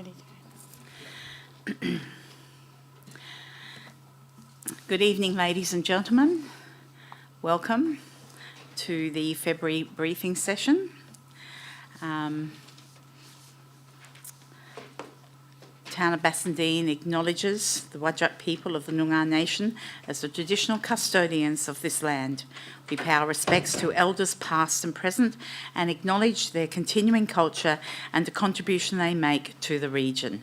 ready to Good evening, ladies and gentlemen. Welcome to the February briefing session. Town of Bassendean acknowledges the Whadjuk people of the Noongar Nation as the traditional custodians of this land. We pay our respects to elders past and present and acknowledge their continuing culture and the contribution they make to the region.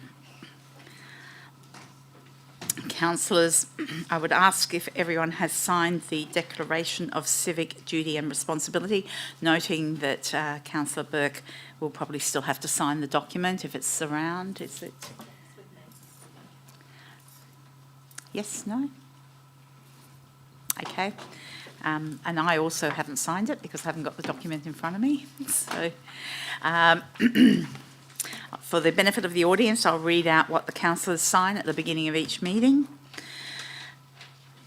Councillors, I would ask if everyone has signed the Declaration of Civic Duty and Responsibility, noting that Councillor Burke will probably still have to sign the document if it's around. Is it? Yes, no? Okay. And I also haven't signed it because I haven't got the document in front of me. So, for the benefit of the audience, I'll read out what the councillors sign at the beginning of each meeting.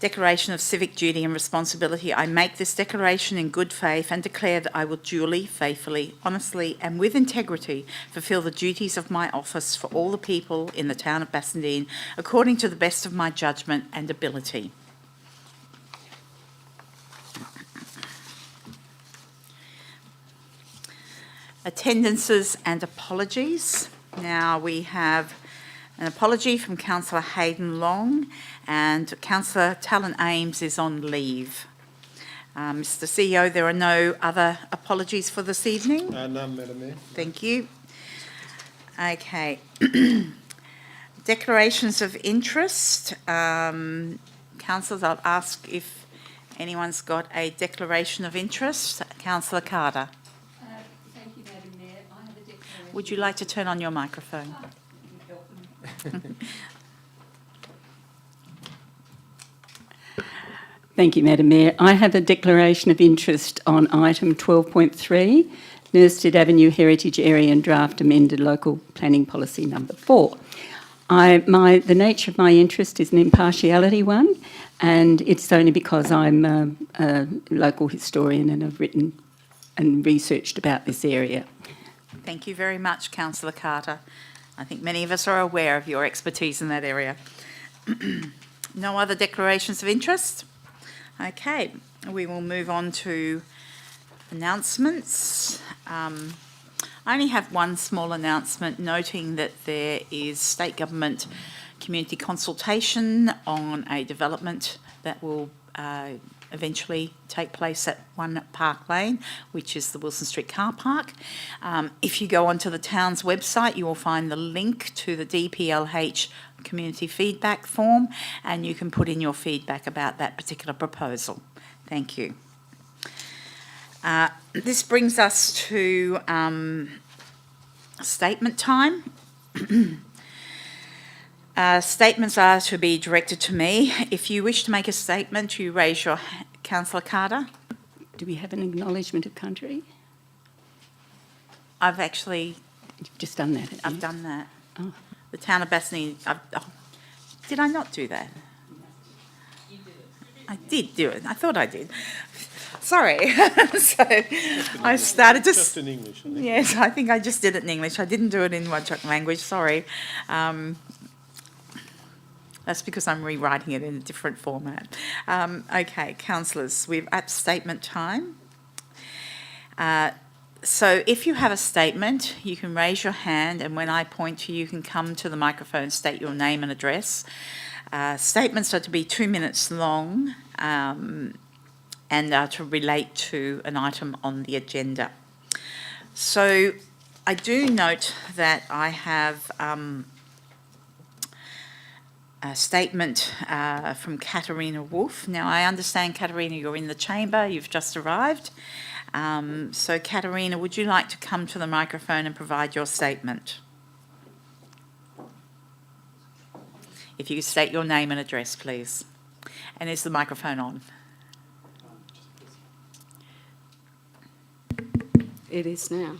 Declaration of Civic Duty and Responsibility. I make this declaration in good faith and declare that I will duly, faithfully, honestly and with integrity fulfil the duties of my office for all the people in the town of Bassendean according to the best of my judgment and ability. Attendances and apologies. Now we have an apology from Councillor Hayden Long and Councillor Talon Ames is on leave. Mr CEO, there are no other apologies for this evening? None, Madam Mayor. Thank you. Okay. Declarations of interest. Councillors, I'll ask if anyone's got a declaration of interest. Councillor Carter. Thank you, Madam Mayor. I have a declaration. Would you like to turn on your microphone? Thank you, Madam Mayor. I have a declaration of interest on item 12.3, Nurstead Avenue Heritage Area and Draft Amended Local Planning Policy number 4. The nature of my interest is an impartiality one, and it's only because I'm a local historian and have written and researched about this area. Thank you very much, Councillor Carter. I think many of us are aware of your expertise in that area. No other declarations of interest? Okay, we will move on to announcements. I only have one small announcement, noting that there is state government community consultation on a development that will eventually take place at 1 Park Lane, which is the Wilson Street car park. If you go onto the town's website, you will find the link to the DPLH community feedback form, and you can put in your feedback about that particular proposal. Thank you. This brings us to statement time. Statements are to be directed to me. If you wish to make a statement, you raise your hand. Councillor Carter? Do we have an acknowledgement of country? I've actually... You've just done that, I've done that. Oh. The town of Bassendean... did I not do that? You did it. I did do it. I thought I did. Sorry. So I started to... Just in English, I think. Yes, I think I just did it in English. I didn't do it in Whadjuk language. Sorry. That's because I'm rewriting it in a different format. Okay, councillors, we're at statement time. So if you have a statement, you can raise your hand, and when I point to you, you can come to the microphone, state your name and address. Statements are to be 2 minutes long and are to relate to an item on the agenda. So I do note that I have... a statement from Katarina Wolf. Now, I understand, Katarina, you're in the chamber. You've just arrived. So, Katarina, would you like to come to the microphone and provide your statement? If you could state your name and address, please. And is the microphone on? It is now.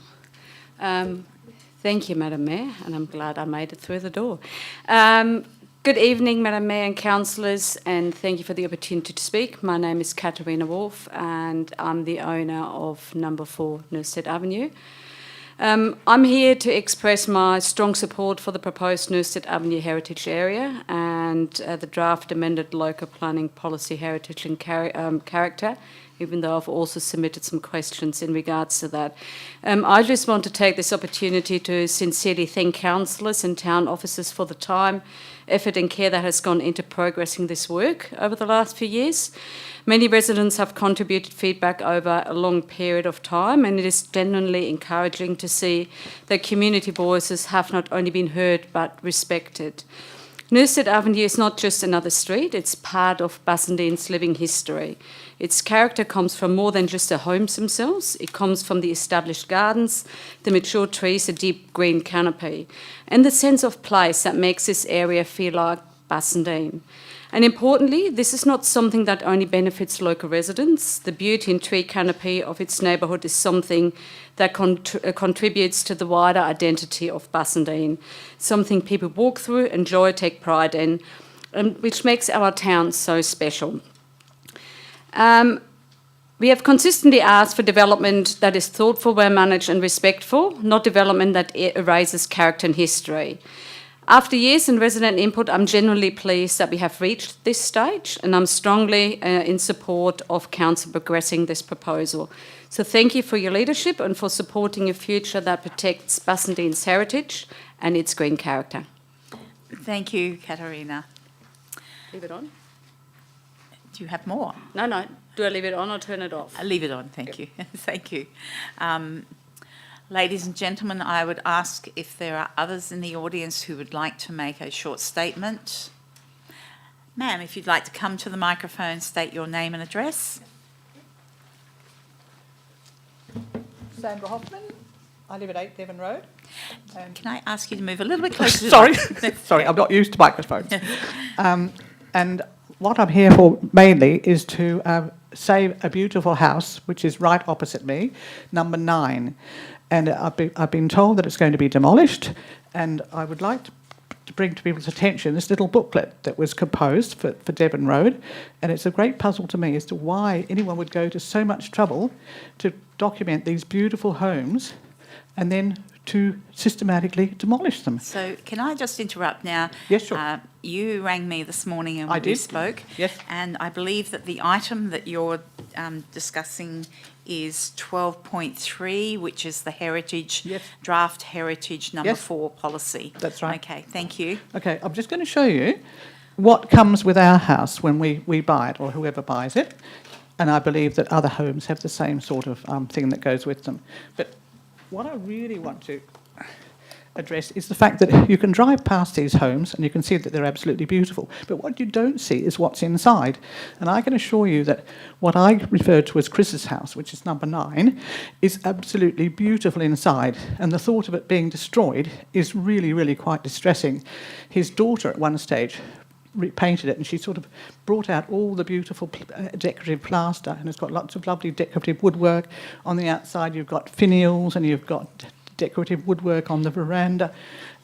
Thank you, Madam Mayor, and I'm glad I made it through the door. Good evening, Madam Mayor and councillors, and thank you for the opportunity to speak. My name is Katarina Wolf, and I'm the owner of number 4 Nurstead Avenue. I'm here to express my strong support for the proposed Newstead Avenue Heritage Area and the draft amended local planning policy heritage and character, even though I've also submitted some questions in regards to that. I just want to take this opportunity to sincerely thank councillors and town officers for the time, effort and care that has gone into progressing this work over the last few years. Many residents have contributed feedback over a long period of time, and it is genuinely encouraging to see that community voices have not only been heard but respected. Newstead Avenue is not just another street, it's part of Bassendean's living history. Its character comes from more than just the homes themselves. It comes from the established gardens, the mature trees, the deep green canopy, and the sense of place that makes this area feel like Bassendean. And importantly, this is not something that only benefits local residents. The beauty and tree canopy of its neighbourhood is something that contributes to the wider identity of Bassendean, something people walk through, enjoy, take pride in, which makes our town so special. We have consistently asked for development that is thoughtful, well-managed and respectful, not development that erases character and history. After years in resident input, I'm genuinely pleased that we have reached this stage, and I'm strongly in support of Council progressing this proposal. So thank you for your leadership and for supporting a future that protects Bassendean's heritage and its green character. Thank you, Katarina. Leave it on? Do you have more? No. Do I leave it on or turn it off? I'll leave it on, thank you. Thank you. Ladies and gentlemen, I would ask if there are others in the audience who would like to make a short statement. Ma'am, if you'd like to come to the microphone, state your name and address. Sandra Hoffman. I live at 8 Devon Road. Can I ask you to move a little bit closer to Sorry, the sorry, I'm not used to microphones. And what I'm here for mainly is to save a beautiful house, which is right opposite me, number 9. And I've been told that it's going to be demolished, and I would like to bring to people's attention this little booklet that was composed for Devon Road, and it's a great puzzle to me as to why anyone would go to so much trouble to document these beautiful homes and then to systematically demolish them. So can I just interrupt now? Yes, sure. You rang me this morning and I we did. spoke. Yes. And I believe that the item that you're discussing is 12.3, which is the heritage, Yes. draft heritage number Yes. 4 policy. That's right. Okay, thank you. Okay, I'm just going to show you what comes with our house when we buy it, or whoever buys it. And I believe that other homes have the same sort of thing that goes with them. But what I really want to address is the fact that you can drive past these homes and you can see that they're absolutely beautiful. But what you don't see is what's inside. And I can assure you that what I referred to as Chris's house, which is number 9, is absolutely beautiful inside. And the thought of it being destroyed is really, really quite distressing. His daughter at one stage repainted it, and she sort of brought out all the beautiful decorative plaster, and it's got lots of lovely decorative woodwork. On the outside you've got finials, and you've got decorative woodwork on the veranda,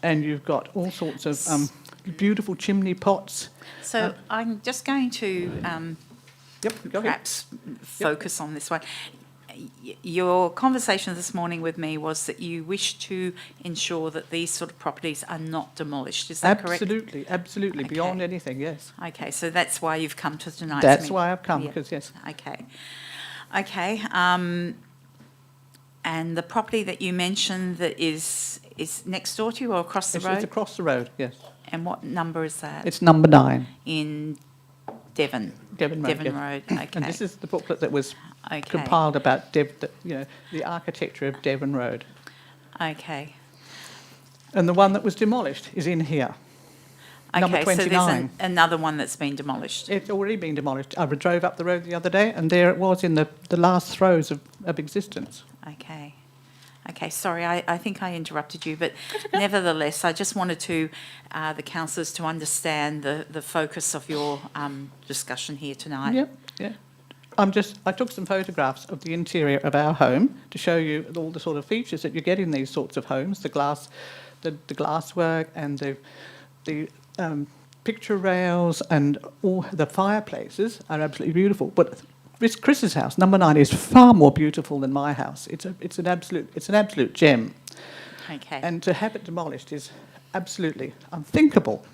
and you've got all sorts of beautiful chimney pots. So I'm just going to Go ahead. perhaps focus on this one. Your conversation this morning with me was that you wish to ensure that these sort of properties are not demolished. Is that correct? Absolutely, absolutely, Okay. beyond anything, yes. Okay, so that's why you've come to tonight's That's meeting. why I've come, Yeah. because, yes. Okay. And the property that you mentioned that is next door to you or across the It's road? across the road, yes. And what number is that? It's number 9, In Devon? Devon Road. Devon yes. Road, okay. And this is the booklet that was Okay. compiled about the architecture of Devon Road. Okay. And the one that was demolished is in here. Number Okay, so there's 29. another one that's been demolished. It's already been demolished. I drove up the road the other day, and there it was in the last throes of existence. Okay. Okay, sorry, I think I interrupted you, but nevertheless, I just wanted to, the councillors to understand the focus of your discussion here tonight. Yep, yeah. I took some photographs of the interior of our home to show you all the sort of features that you get in these sorts of homes, the glasswork and the picture rails and all the fireplaces are absolutely beautiful. But Chris's house, number 9, is far more beautiful than my house. It's an absolute gem. Okay. And to have it demolished is absolutely unthinkable.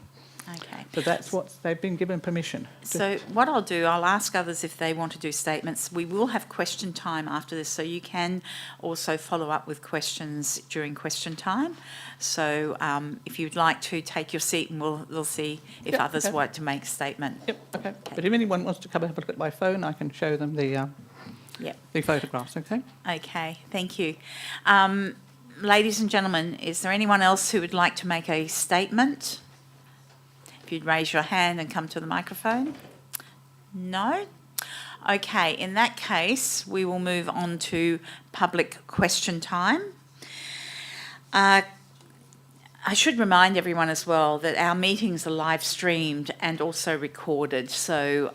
Okay. So that's what they've been given permission. So what I'll do, I'll ask others if they want to do statements. We will have question time after this, so you can also follow up with questions during question time. So if you'd like to take your seat, and we'll see if Yep, others okay. want to make a statement. Yep, okay. But if anyone wants to come and have a look at my phone, I can show them the Yep. photographs, okay? Okay, thank you. Ladies and gentlemen, is there anyone else who would like to make a statement? If you'd raise your hand and come to the microphone. No? Okay, in that case, we will move on to public question time. I should remind everyone as well that our meetings are live streamed and also recorded, so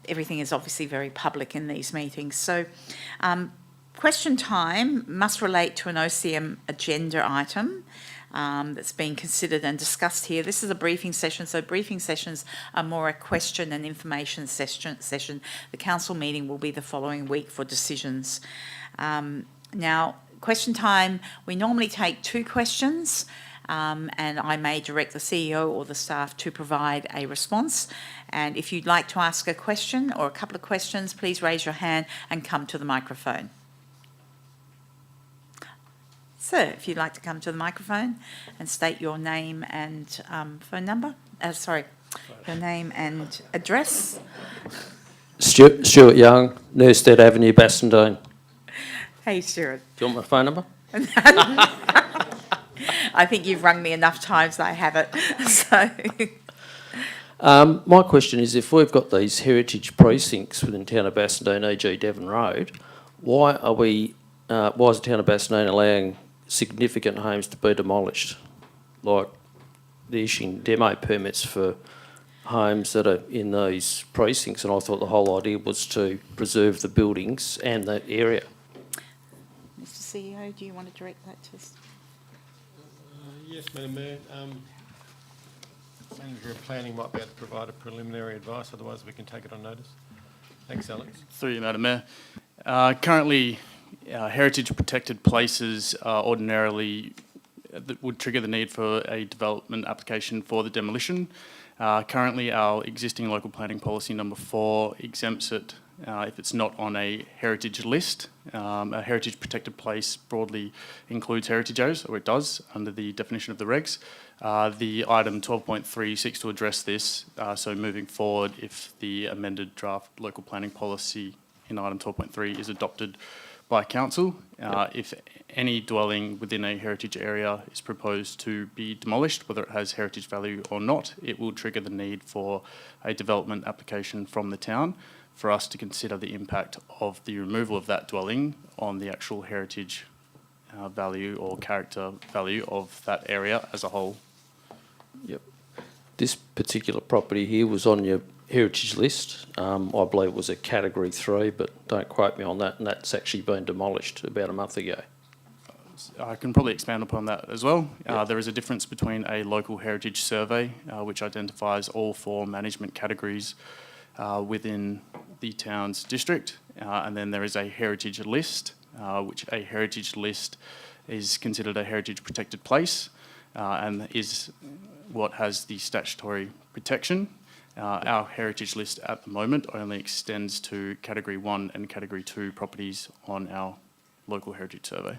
everything is obviously very public in these meetings. So question time must relate to an OCM agenda item that's being considered and discussed here. This is a briefing session, so briefing sessions are more a question and information session. The council meeting will be the following week for decisions. Now, question time, we normally take 2 questions, and I may direct the CEO or the staff to provide a response. And if you'd like to ask a question or a couple of questions, please raise your hand and come to the microphone. Sir, if you'd like to come to the microphone and state your name and phone number. Your name and address. Stuart Young, Nurstead Avenue, Bassendean. Hey, Stuart. Do you want my phone number? I think you've rung me enough times that I have it. So, My question is, if we've got these heritage precincts within the town of Bassendean, e.g. Devon Road, why is the town of Bassendean allowing significant homes to be demolished? Like they're issuing demo permits for homes that are in those precincts, and I thought the whole idea was to preserve the buildings and that area. Mr. CEO, do you want to direct that to us? Yes, Madam Mayor. Manager of Planning might be able to provide a preliminary advice, otherwise we can take it on notice. Thanks, Alex. Through you, Madam Mayor. Currently, heritage protected places ordinarily that would trigger the need for a development application for the demolition. Currently, our existing local planning policy number 4 exempts it if it's not on a heritage list. A heritage protected place broadly includes heritage areas, or it does under the definition of the regs. The item 12.3 seeks to address this, so moving forward, if the amended draft local planning policy in item 12.3 is adopted by council, if any dwelling within a heritage area is proposed to be demolished, whether it has heritage value or not, it will trigger the need for a development application from the town for us to consider the impact of the removal of that dwelling on the actual heritage value or character value of that area as a whole. Yep. This particular property here was on your heritage list. I believe it was a category 3, but don't quote me on that, and that's actually been demolished about a month ago. I can probably expand upon that as well. There is a difference between a local heritage survey, which identifies all 4 management categories within the town's district, and then there is a heritage list, which a heritage list is considered a heritage protected place and is what has the statutory protection. Our heritage list at the moment only extends to category 1 and category 2 properties on our local heritage survey.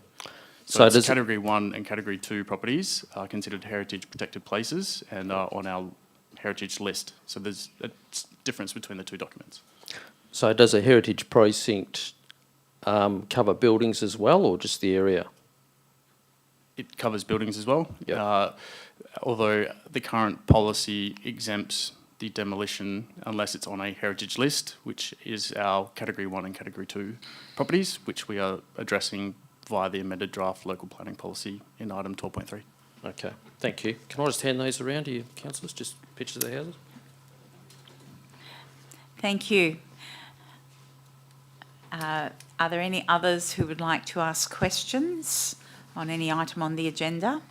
So it's category 1 and category 2 properties are considered heritage protected places and are on our heritage list. So there's a difference between the 2 documents. So does a heritage precinct cover buildings as well, or just the area? It covers buildings as well. Yep. Although the current policy exempts the demolition unless it's on a heritage list, which is our category 1 and category 2 properties, which we are addressing via the amended draft local planning policy in item 12.3. Okay, thank you. Can I just hand these around to you, councillors, just pictures of the houses? Thank you. Are there any others who would like to ask questions on any item on the agenda?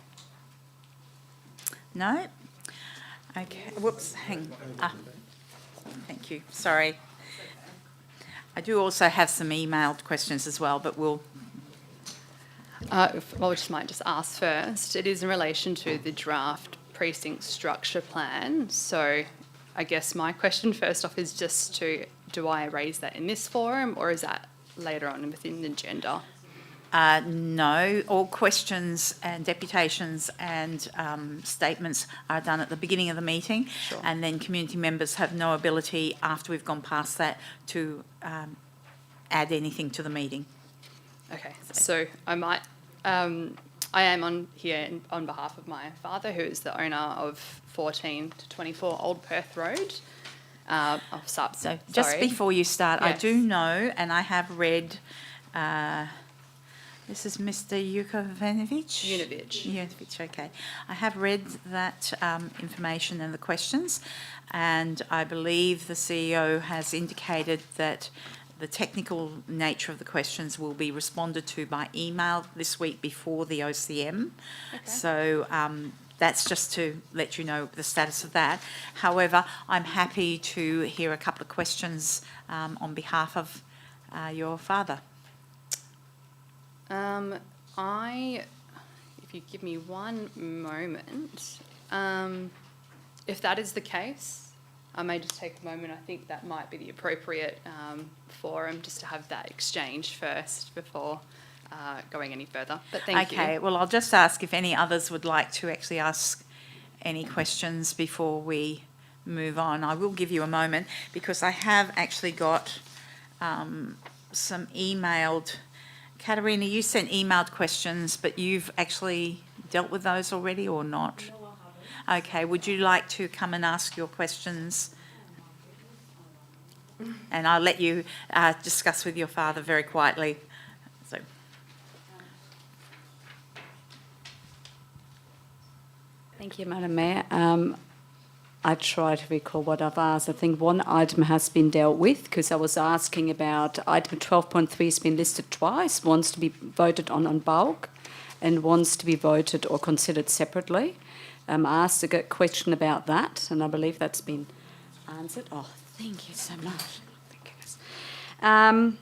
No? Okay, whoops, thank you, sorry. I do also have some emailed questions as well, but Well, we just might just ask first. It is in relation to the draft precinct structure plan. So I guess my question first off is just do I raise that in this forum, or is that later on within the agenda? No, all questions and deputations and statements are done at the beginning of the meeting. Sure. And then community members have no ability, after we've gone past that, to add anything to the meeting. Okay, so I might. I am on here on behalf of my father, who is the owner of 14 to 24 Old Perth Road. So just before you start, I Yes. do know, and I have read, this is Mr. Yukovanovic? Yunovich, okay. I have read that information and the questions, and I believe the CEO has indicated that the technical nature of the questions will be responded to by email this week before the OCM. Okay. So that's just to let you know the status of that. However, I'm happy to hear a couple of questions on behalf of your father. If you give me one moment, if that is the case, I may just take a moment. I think that might be the appropriate forum just to have that exchange first before going any further. But thank you. Okay, well, I'll just ask if any others would like to actually ask any questions before we move on. I will give you a moment because I have actually got some emailed. Katerina, you sent emailed questions, but you've actually dealt with those already or not? No, I haven't. Okay, would you like to come and ask your questions? And I'll let you discuss with your father very quietly. So. Thank you, Madam Mayor. I try to recall what I've asked. I think one item has been dealt with because I was asking about item 12.3 has been listed twice, once to be voted on bulk and once to be voted or considered separately. I asked a question about that and I believe that's been answered. Oh, thank you so much. Thank goodness.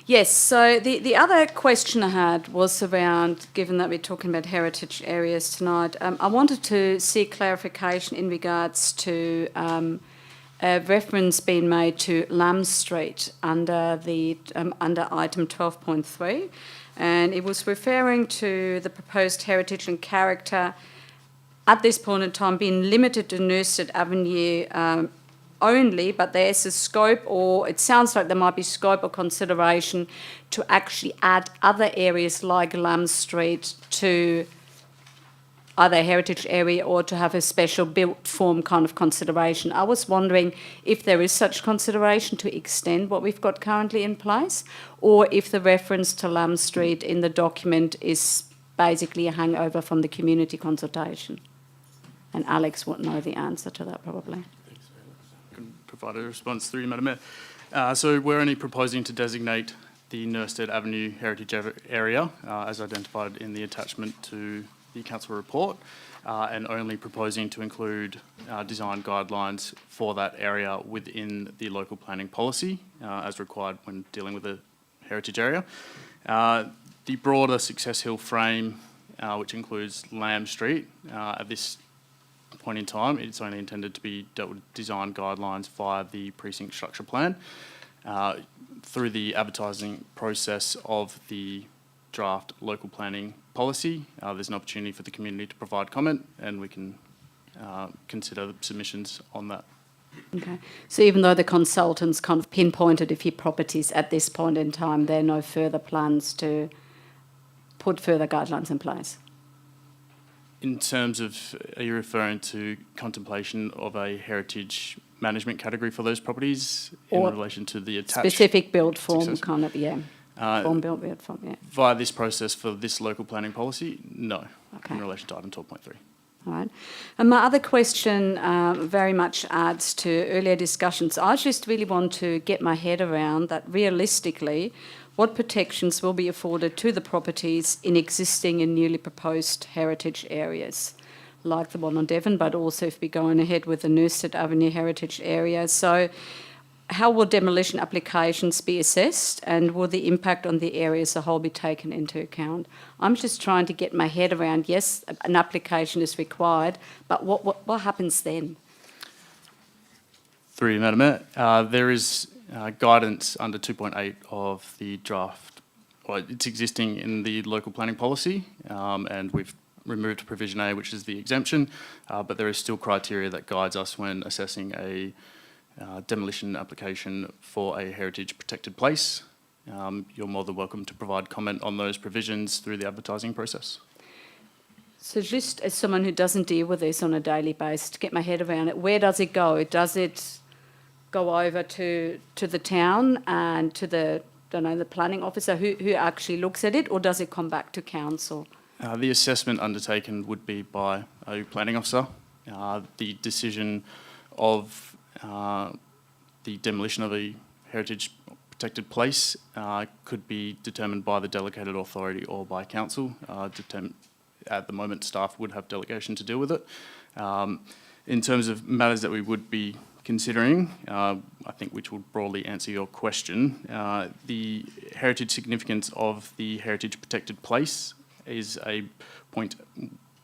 Yes, so the other question I had was around, given that we're talking about heritage areas tonight, I wanted to seek clarification in regards to a reference being made to Lamb Street under item 12.3, and it was referring to the proposed heritage and character at this point in time being limited to Nurstead Avenue only, but there's a scope, or it sounds like there might be scope or consideration to actually add other areas like Lamb Street to either heritage area or to have a special built form kind of consideration. I was wondering if there is such consideration to extend what we've got currently in place, or if the reference to Lamb Street in the document is basically a hangover from the community consultation. And Alex would know the answer to that probably. Provide a response through you, Madam Mayor. So we're only proposing to designate the Nurstead Avenue heritage area as identified in the attachment to the council report, and only proposing to include design guidelines for that area within the local planning policy as required when dealing with the heritage area. The broader Success Hill frame, which includes Lamb Street, at this point in time, it's only intended to be dealt with design guidelines via the precinct structure plan. Through the advertising process of the draft local planning policy, there's an opportunity for the community to provide comment, and we can consider the submissions on that. Okay. So even though the consultants kind of pinpointed a few properties at this point in time, there are no further plans to put further guidelines in place? In terms of, are you referring to contemplation of a heritage management category for those properties in relation to the attached? Specific build form, success? kind of, yeah. Form build form, yeah. Via this process for this local planning policy, no, Okay. in relation to item 12.3. All right. And my other question very much adds to earlier discussions. I just really want to get my head around that realistically, what protections will be afforded to the properties in existing and newly proposed heritage areas, like the one on Devon, but also if we're going ahead with the Nurstead Avenue heritage area. So how will demolition applications be assessed, and will the impact on the area as a whole be taken into account? I'm just trying to get my head around, yes, an application is required, but what happens then? Through you, Madam Mayor, there is guidance under 2.8 of the draft. Well, it's existing in the local planning policy, and we've removed provision A, which is the exemption, but there is still criteria that guides us when assessing a demolition application for a heritage protected place. You're more than welcome to provide comment on those provisions through the advertising process. So just as someone who doesn't deal with this on a daily basis, to get my head around it, where does it go? Does it go over to the town and to the planning officer who actually looks at it, or does it come back to council? The assessment undertaken would be by a planning officer. The decision of the demolition of a heritage protected place could be determined by the delegated authority or by council. At the moment, staff would have delegation to deal with it. In terms of matters that we would be considering, I think which will broadly answer your question, the heritage significance of the heritage protected place is a point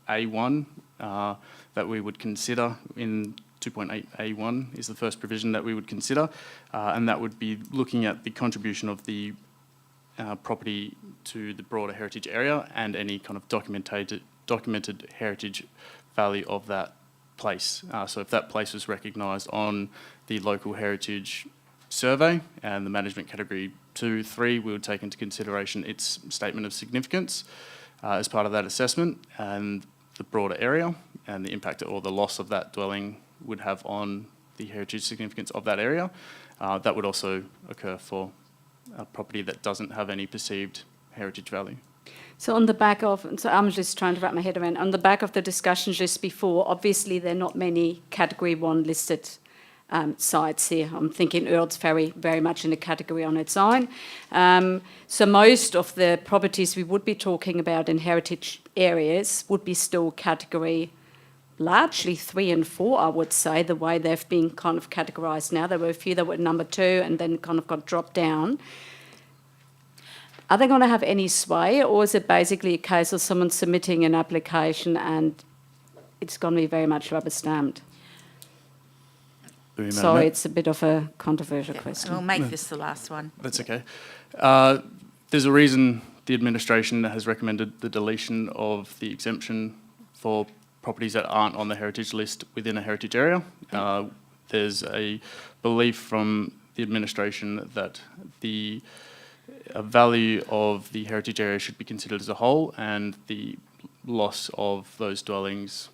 A1 that we would consider in 2.8A1 is the first provision that we would consider, and that would be looking at the contribution of the property to the broader heritage area and any kind of documented heritage value of that place. So if that place was recognised on the local heritage survey and the management category 2, 3, we would take into consideration its statement of significance as part of that assessment and the broader area and the impact or the loss of that dwelling would have on the heritage significance of that area. That would also occur for a property that doesn't have any perceived heritage value. So on the back of, so I'm just trying to wrap my head around, on the back of the discussion just before, obviously there are not many Category 1 listed sites here. I'm thinking Earls Ferry very much in a category on its own. So most of the properties we would be talking about in heritage areas would be still category largely 3 and 4, I would say, the way they've been kind of categorised now. There were a few that were number 2 and then kind of got dropped down. Are they going to have any sway, or is it basically a case of someone submitting an application and it's going to be very much rubber stamped? Sorry, it's a bit of a controversial question. We'll make this the last one. That's okay. There's a reason the administration has recommended the deletion of the exemption for properties that aren't on the heritage list within a heritage area. There's a belief from the administration that the value of the heritage area should be considered as a whole, and the loss of those dwellings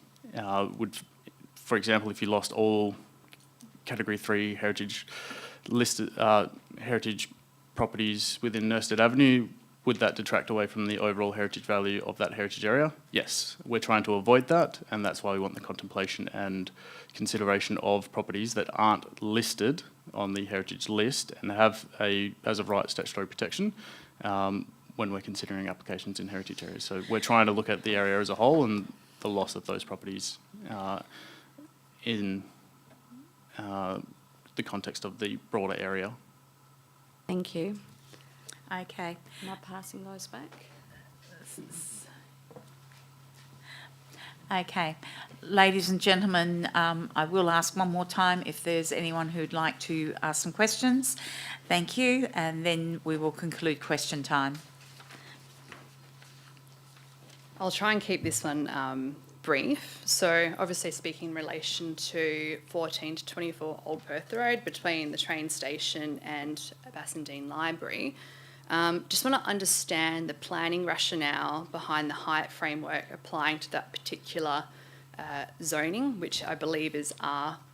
would, for example, if you lost all Category 3 heritage listed heritage properties within Nurstead Avenue, would that detract away from the overall heritage value of that heritage area? Yes, we're trying to avoid that, and that's why we want the contemplation and consideration of properties that aren't listed on the heritage list and have as of right statutory protection when we're considering applications in heritage areas. So we're trying to look at the area as a whole and the loss of those properties in the context of the broader area. Thank you. Okay. Am I passing those back? Okay. Ladies and gentlemen, I will ask one more time if there's anyone who'd like to ask some questions. Thank you. And then we will conclude question time. I'll try and keep this one brief. So obviously speaking in relation to 14 to 24 Old Perth Road between the train station and Bassendean Library, just want to understand the planning rationale behind the height framework applying to that particular zoning, which I believe is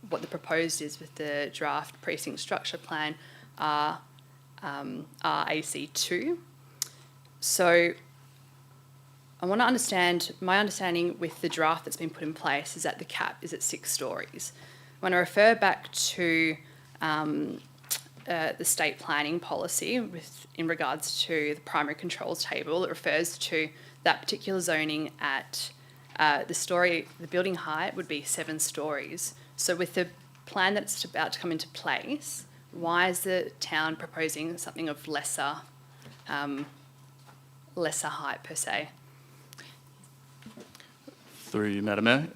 what the proposed is with the draft precinct structure plan, RAC2. So I want to understand, my understanding with the draft that's been put in place is that the cap is at 6 stories. When I refer back to the state planning policy in regards to the primary controls table, it refers to that particular zoning at the building height would be 7 stories. So with the plan that's about to come into place, why is the town proposing something of lesser height per se? Through you, Madam Mayor.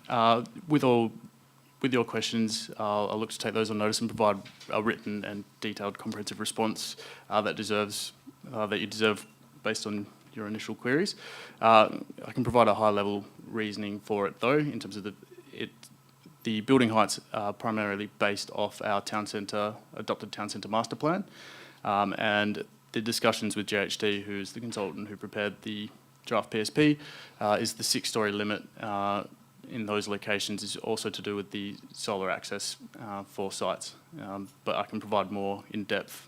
With your questions, I'll look to take those on notice and provide a written and detailed comprehensive response that you deserve based on your initial queries. I can provide a high-level reasoning for it, though, in terms of the building heights are primarily based off our adopted town centre master plan, and the discussions with GHD, who's the consultant who prepared the draft PSP, is the 6-storey limit in those locations is also to do with the solar access for sites. But I can provide more in-depth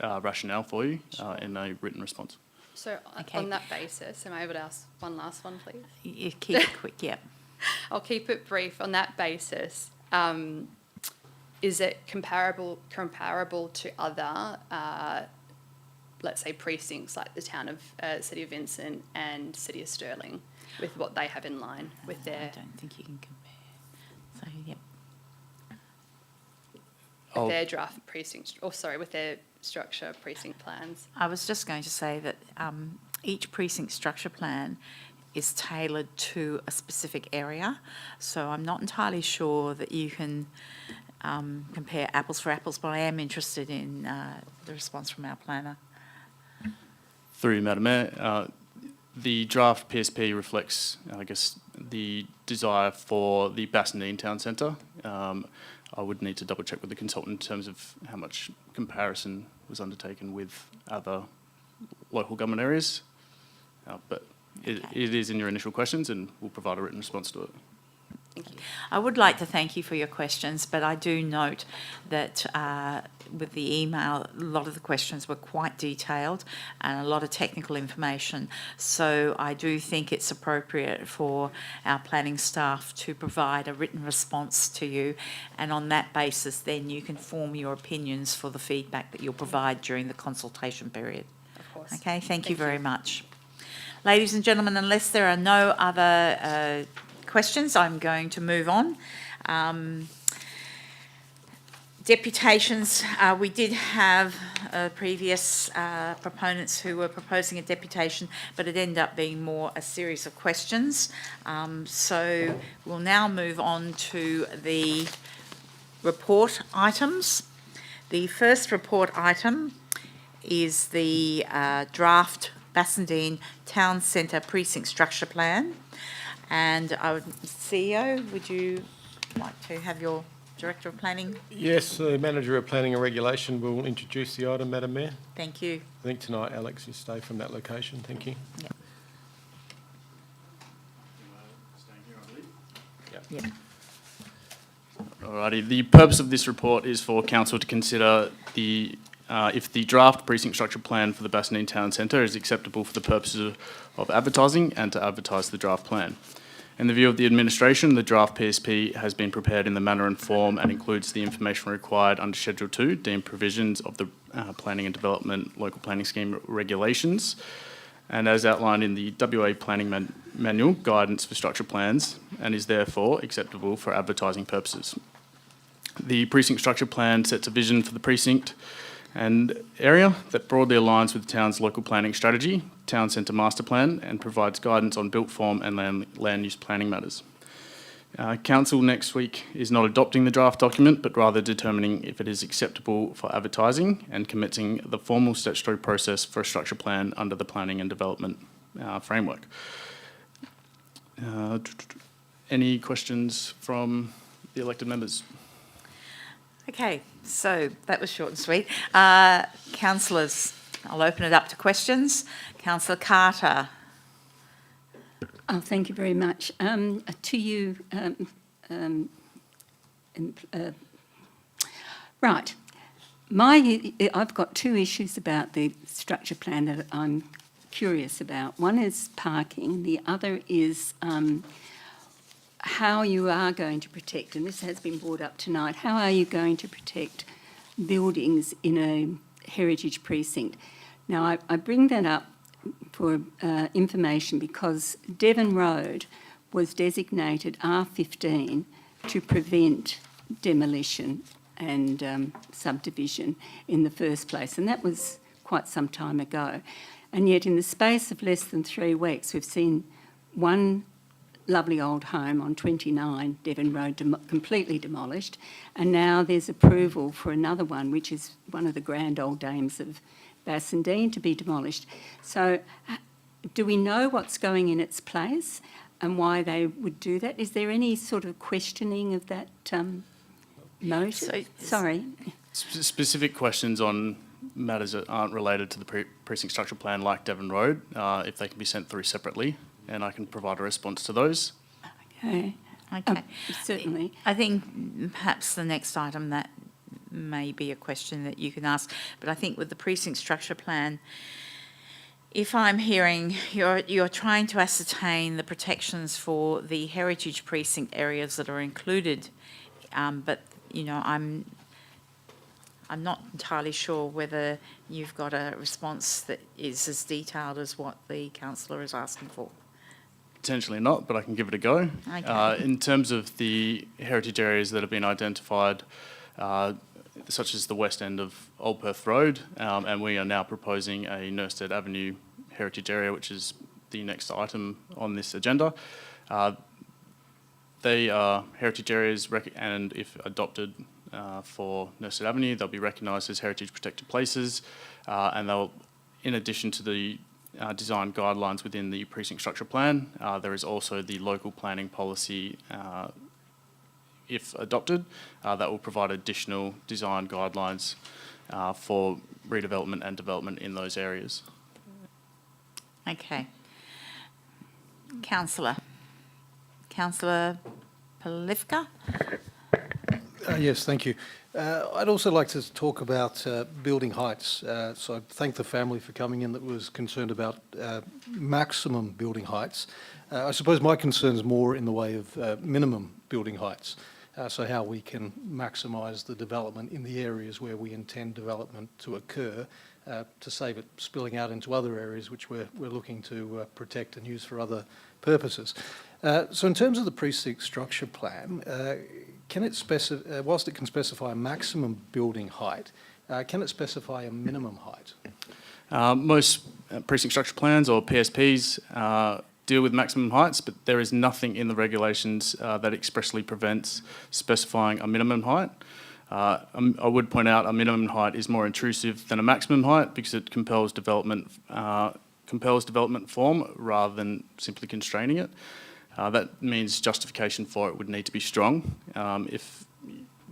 rationale for you in a written response. So Okay. on that basis, am I able to ask one last one, please? You keep it quick, yeah. I'll keep it brief. On that basis, is it comparable to other, let's say, precincts like the town of City of Vincent and City of Stirling, with what they have in line with I their don't think you can compare. So, yep. I'll- their draft precinct, with their structure precinct plans? I was just going to say that each precinct structure plan is tailored to a specific area, so I'm not entirely sure that you can compare apples for apples, but I am interested in the response from our planner. Through you, Madam Mayor, the draft PSP reflects, I guess, the desire for the Bassendean town centre. I would need to double check with the consultant in terms of how much comparison was undertaken with other local government areas, but it is in your initial questions, and we'll provide a written response to it. Thank you. I would like to thank you for your questions, but I do note that with the email, a lot of the questions were quite detailed and a lot of technical information. So I do think it's appropriate for our planning staff to provide a written response to you, and on that basis, then you can form your opinions for the feedback that you'll provide during the consultation period. Of course. Okay, thank you very much. Ladies and gentlemen, unless there are no other questions, I'm going to move on. Deputations, we did have previous proponents who were proposing a deputation, but it ended up being more a series of questions. So we'll now move on to the report items. The first report item is the draft Bassendean Town Centre Precinct Structure Plan. And CEO, would you like to have your Director of Planning? Yes, the Manager of Planning and Regulation will introduce the item, Madam Mayor. Thank you. I think tonight, Alex, you stay from that location. Thank you. Yep. Yep. Alrighty, the purpose of this report is for Council to consider if the draft precinct structure plan for the Bassendean Town Centre is acceptable for the purposes of advertising and to advertise the draft plan. In the view of the administration, the draft PSP has been prepared in the manner and form and includes the information required under Schedule 2, deemed provisions of the Planning and Development Local Planning Scheme regulations, and as outlined in the WA Planning Manual Guidance for Structure Plans, and is therefore acceptable for advertising purposes. The precinct structure plan sets a vision for the precinct and area that broadly aligns with the town's local planning strategy, town centre master plan, and provides guidance on built form and land use planning matters. Council next week is not adopting the draft document, but rather determining if it is acceptable for advertising and commencing the formal statutory process for a structure plan under the planning and development framework. Any questions from the elected members? Okay, so that was short and sweet. Councillors, I'll open it up to questions. Councillor Carter. Oh, thank you very much. To you, right. I've got two issues about the structure plan that I'm curious about. One is parking. The other is how you are going to protect, and this has been brought up tonight, how are you going to protect buildings in a heritage precinct? Now, I bring that up for information because Devon Road was designated R15 to prevent demolition and subdivision in the first place, and that was quite some time ago. And yet in the space of less than 3 weeks, we've seen one lovely old home on 29 Devon Road completely demolished, and now there's approval for another one, which is one of the grand old dames of Bassendean, to be demolished. So do we know what's going in its place and why they would do that? Is there any sort of questioning of that motive? Sorry. Specific questions on matters that aren't related to the precinct structure plan, like Devon Road, if they can be sent through separately, and I can provide a response to those. Okay. Okay. Certainly. I think perhaps the next item, that may be a question that you can ask, but I think with the precinct structure plan, if I'm hearing you're trying to ascertain the protections for the heritage precinct areas that are included, but I'm not entirely sure whether you've got a response that is as detailed as what the councillor is asking for. Potentially not, but I can give it a go. Okay. In terms of the heritage areas that have been identified, such as the west end of Old Perth Road, and we are now proposing a Nurstead Avenue heritage area, which is the next item on this agenda. They are heritage areas, and if adopted for Nurstead Avenue, they'll be recognised as heritage protected places, and they'll, in addition to the design guidelines within the precinct structure plan, there is also the local planning policy, if adopted, that will provide additional design guidelines for redevelopment and development in those areas. Okay. Councillor Polivka? Yes, thank you. I'd also like to talk about building heights. So I thank the family for coming in that was concerned about maximum building heights. I suppose my concern is more in the way of minimum building heights. So how we can maximise the development in the areas where we intend development to occur, to save it spilling out into other areas which we're looking to protect and use for other purposes. So in terms of the precinct structure plan, can it specify, whilst it can specify a maximum building height, can it specify a minimum height? Most precinct structure plans, or PSPs, deal with maximum heights, but there is nothing in the regulations that expressly prevents specifying a minimum height. I would point out a minimum height is more intrusive than a maximum height because it compels development form rather than simply constraining it. That means justification for it would need to be strong.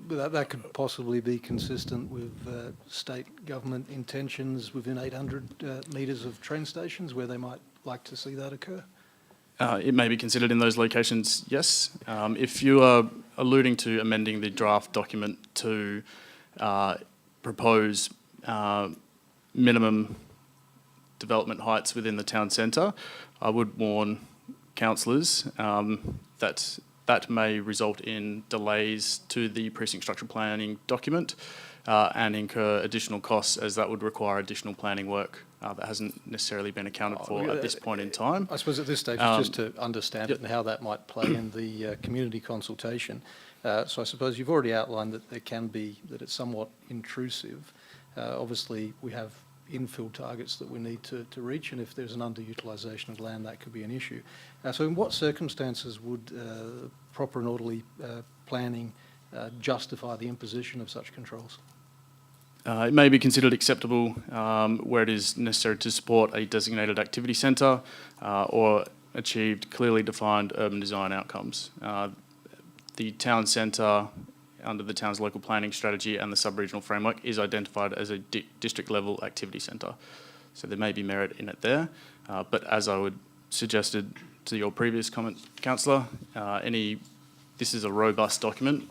But that could possibly be consistent with state government intentions within 800 metres of train stations where they might like to see that occur. It may be considered in those locations, yes. If you are alluding to amending the draft document to propose minimum development heights within the town centre, I would warn councillors that may result in delays to the precinct structure planning document and incur additional costs, as that would require additional planning work that hasn't necessarily been accounted for at this point in time. I suppose at this stage it's just to understand it and how that might play in the community consultation. So I suppose you've already outlined that there can be, that it's somewhat intrusive. Obviously we have infill targets that we need to reach, and if there's an underutilisation of land, that could be an issue. So in what circumstances would proper and orderly planning justify the imposition of such controls? It may be considered acceptable where it is necessary to support a designated activity centre or achieved clearly defined urban design outcomes. The town centre, under the town's local planning strategy and the sub-regional framework, is identified as a district level activity centre. So there may be merit in it there, but as I would suggested to your previous comment, councillor, this is a robust document.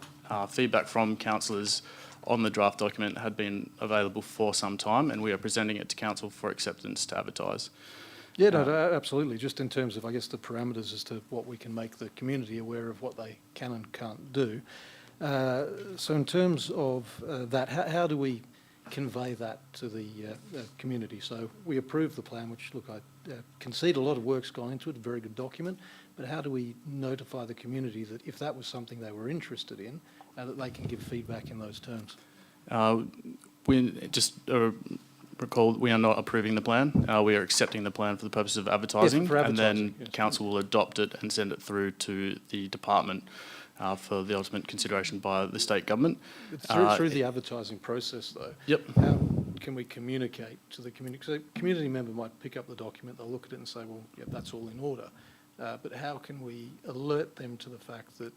Feedback from councillors on the draft document had been available for some time, and we are presenting it to council for acceptance to advertise. Yeah, no, absolutely. Just in terms of, I guess, the parameters as to what we can make the community aware of what they can and can't do. So in terms of that, how do we convey that to the community? So we approve the plan, which, look, I concede a lot of work's gone into it, a very good document, but how do we notify the community that if that was something they were interested in, that they can give feedback in those terms? We just recall we are not approving the plan. We are accepting the plan for the purpose of advertising, for and then advertising, yes. council will adopt it and send it through to the department for the ultimate consideration by the state government. Through the advertising process, though, Yep. how can we communicate to the community? So a community member might pick up the document, they'll look at it and say, well, yeah, that's all in order. But how can we alert them to the fact that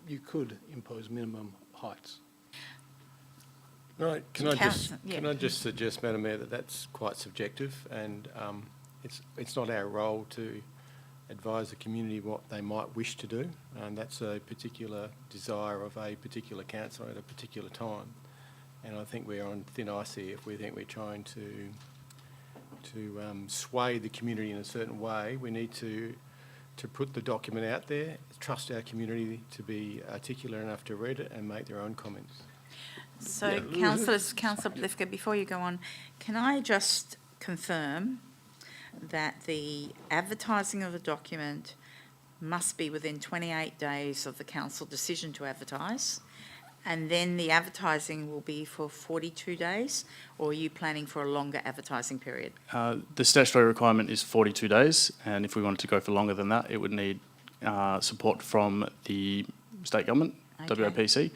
you could impose minimum heights? Right, can Yeah. I just suggest, Madam Mayor, that that's quite subjective, and it's not our role to advise the community what they might wish to do, and that's a particular desire of a particular councillor at a particular time. And I think we're on thin ice here if we think we're trying to sway the community in a certain way. We need to put the document out there, trust our community to be articulate enough to read it and make their own comments. So, Councillor Blifka, before you go on, can I just confirm that the advertising of the document must be within 28 days of the council decision to advertise, and then the advertising will be for 42 days, or are you planning for a longer advertising period? The statutory requirement is 42 days, and if we wanted to go for longer than that, it would need support from the state government, Okay. WAPC.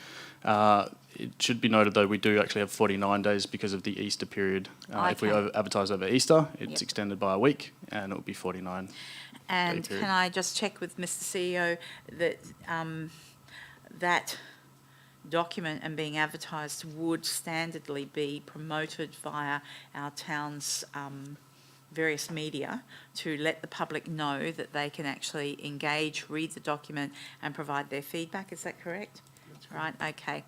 It should be noted, though, we do actually have 49 days because of the Easter period. If we Okay. advertise over Easter, it's Yep. extended by a week, and it will be 49. And period. can I just check with Mr. CEO that that document and being advertised would standardly be promoted via our town's various media to let the public know that they can actually engage, read the document and provide their feedback? Is that correct? Right, okay.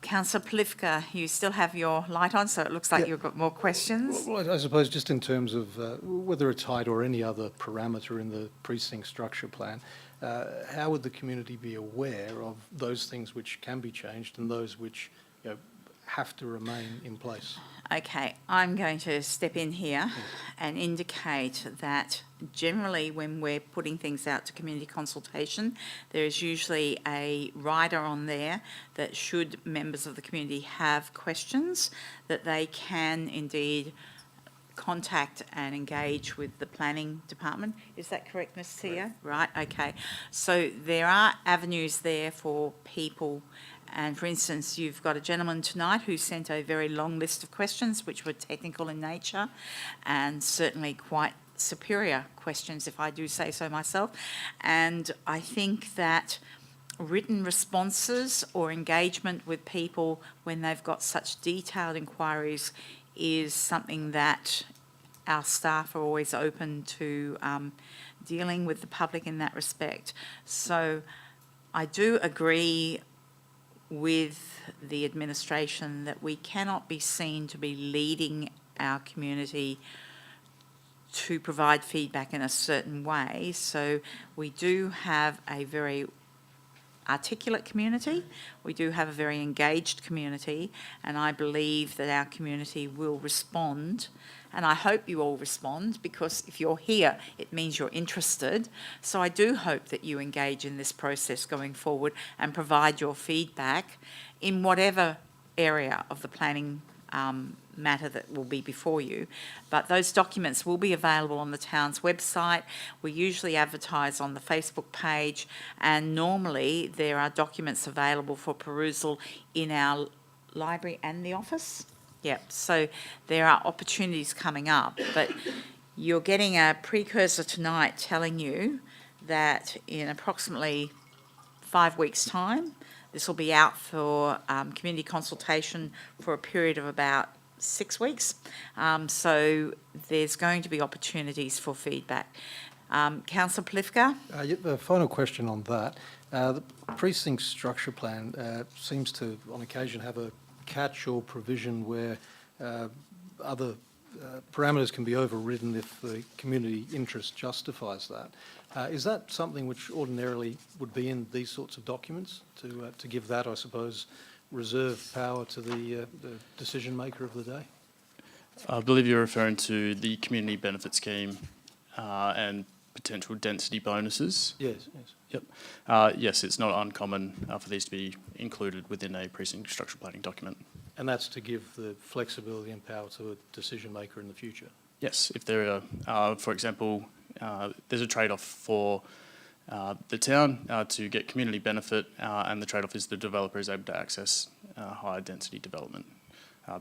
Councillor Plifka, you still have your light on, so it looks like Yeah. you've got more questions. Well, I suppose just in terms of whether it's height or any other parameter in the precinct structure plan, how would the community be aware of those things which can be changed and those which, you know, have to remain in place? Okay, I'm going to step in here and indicate that generally when we're putting things out to community consultation, there is usually a rider on there that should members of the community have questions, that they can indeed contact and engage with the planning department. Is that correct, Ms. CEO? Right, okay. So there are avenues there for people. And for instance, you've got a gentleman tonight who sent a very long list of questions which were technical in nature and certainly quite superior questions, if I do say so myself. And I think that written responses or engagement with people when they've got such detailed inquiries is something that our staff are always open to dealing with the public in that respect. So I do agree with the administration that we cannot be seen to be leading our community to provide feedback in a certain way. So we do have a very articulate community, we do have a very engaged community, and I believe that our community will respond, and I hope you all respond, because if you're here, it means you're interested. So I do hope that you engage in this process going forward and provide your feedback in whatever area of the planning matter that will be before you. But those documents will be available on the town's website. We usually advertise on the Facebook page, and normally there are documents available for perusal in our library and the office. Yep, so there are opportunities coming up, but you're getting a precursor tonight telling you that in approximately 5 weeks' time, this will be out for community consultation for a period of about 6 weeks. So there's going to be opportunities for feedback. Councillor Plifka? The final question on that. The precinct structure plan seems to, on occasion, have a catch-all provision where other parameters can be overridden if the community interest justifies that. Is that something which ordinarily would be in these sorts of documents to give that, I suppose, reserve power to the decision maker of the day? I believe you're referring to the community benefit scheme and potential density bonuses. Yes, yes. Yep. Yes, it's not uncommon for these to be included within a precinct structural planning document. And that's to give the flexibility and power to a decision maker in the future? Yes, if there are, for example, there's a trade-off for the town to get community benefit, and the trade-off is the developer is able to access higher density development.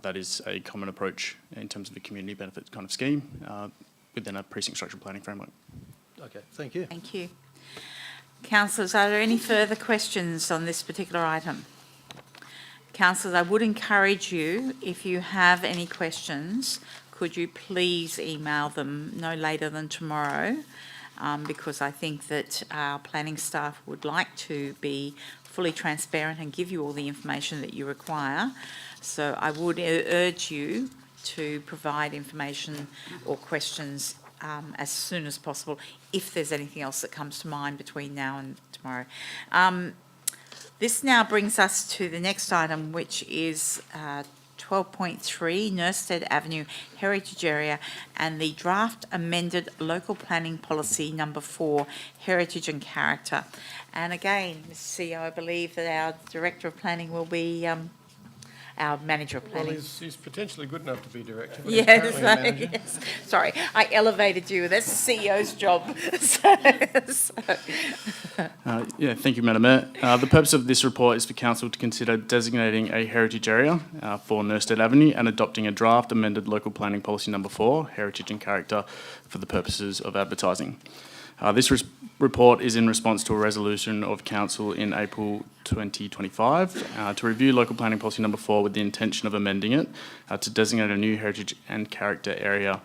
That is a common approach in terms of a community benefit kind of scheme within a precinct structural planning framework. Okay, thank you. Thank you. Councillors, are there any further questions on this particular item? Councillors, I would encourage you, if you have any questions, could you please email them no later than tomorrow, because I think that our planning staff would like to be fully transparent and give you all the information that you require. So I would urge you to provide information or questions as soon as possible, if there's anything else that comes to mind between now and tomorrow. This now brings us to the next item, which is 12.3 Nurstead Avenue Heritage Area and the draft amended local planning policy number 4, Heritage and Character. And again, Mr. CEO, I believe that our Director of Planning will be our Manager of Well, Planning. he's potentially good enough to be director. But he's Yes, currently a manager. yes. Sorry, I elevated you. That's the CEO's job. Yeah, thank you, Madam Mayor. The purpose of this report is for Council to consider designating a heritage area for Nurstead Avenue and adopting a draft amended local planning policy number 4, Heritage and Character, for the purposes of advertising. This report is in response to a resolution of Council in April 2025 to review local planning policy number 4 with the intention of amending it to designate a new heritage and character area.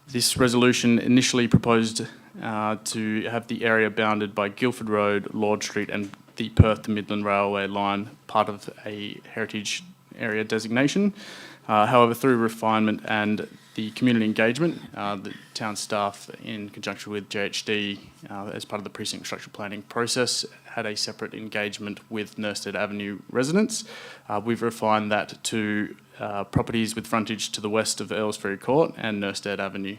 This resolution initially proposed to have the area bounded by Guildford Road, Lord Street and the Perth to Midland Railway line part of a heritage area designation. However, through refinement and the community engagement, the town staff, in conjunction with JHD, as part of the precinct structural planning process, had a separate engagement with Nurstead Avenue residents. We've refined that to properties with frontage to the west of Earls Ferry Court and Nurstead Avenue,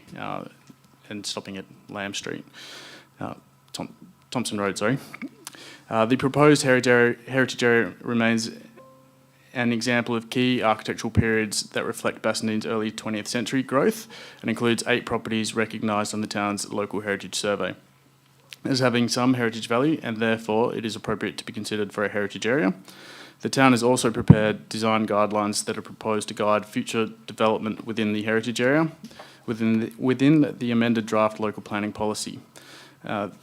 and stopping at Lamb Street, Thompson Road, sorry. The proposed heritage area remains an example of key architectural periods that reflect Bassendean's early 20th century growth and includes 8 properties recognised on the town's local heritage survey as having some heritage value, and therefore it is appropriate to be considered for a heritage area. The town has also prepared design guidelines that are proposed to guide future development within the heritage area within the amended draft local planning policy.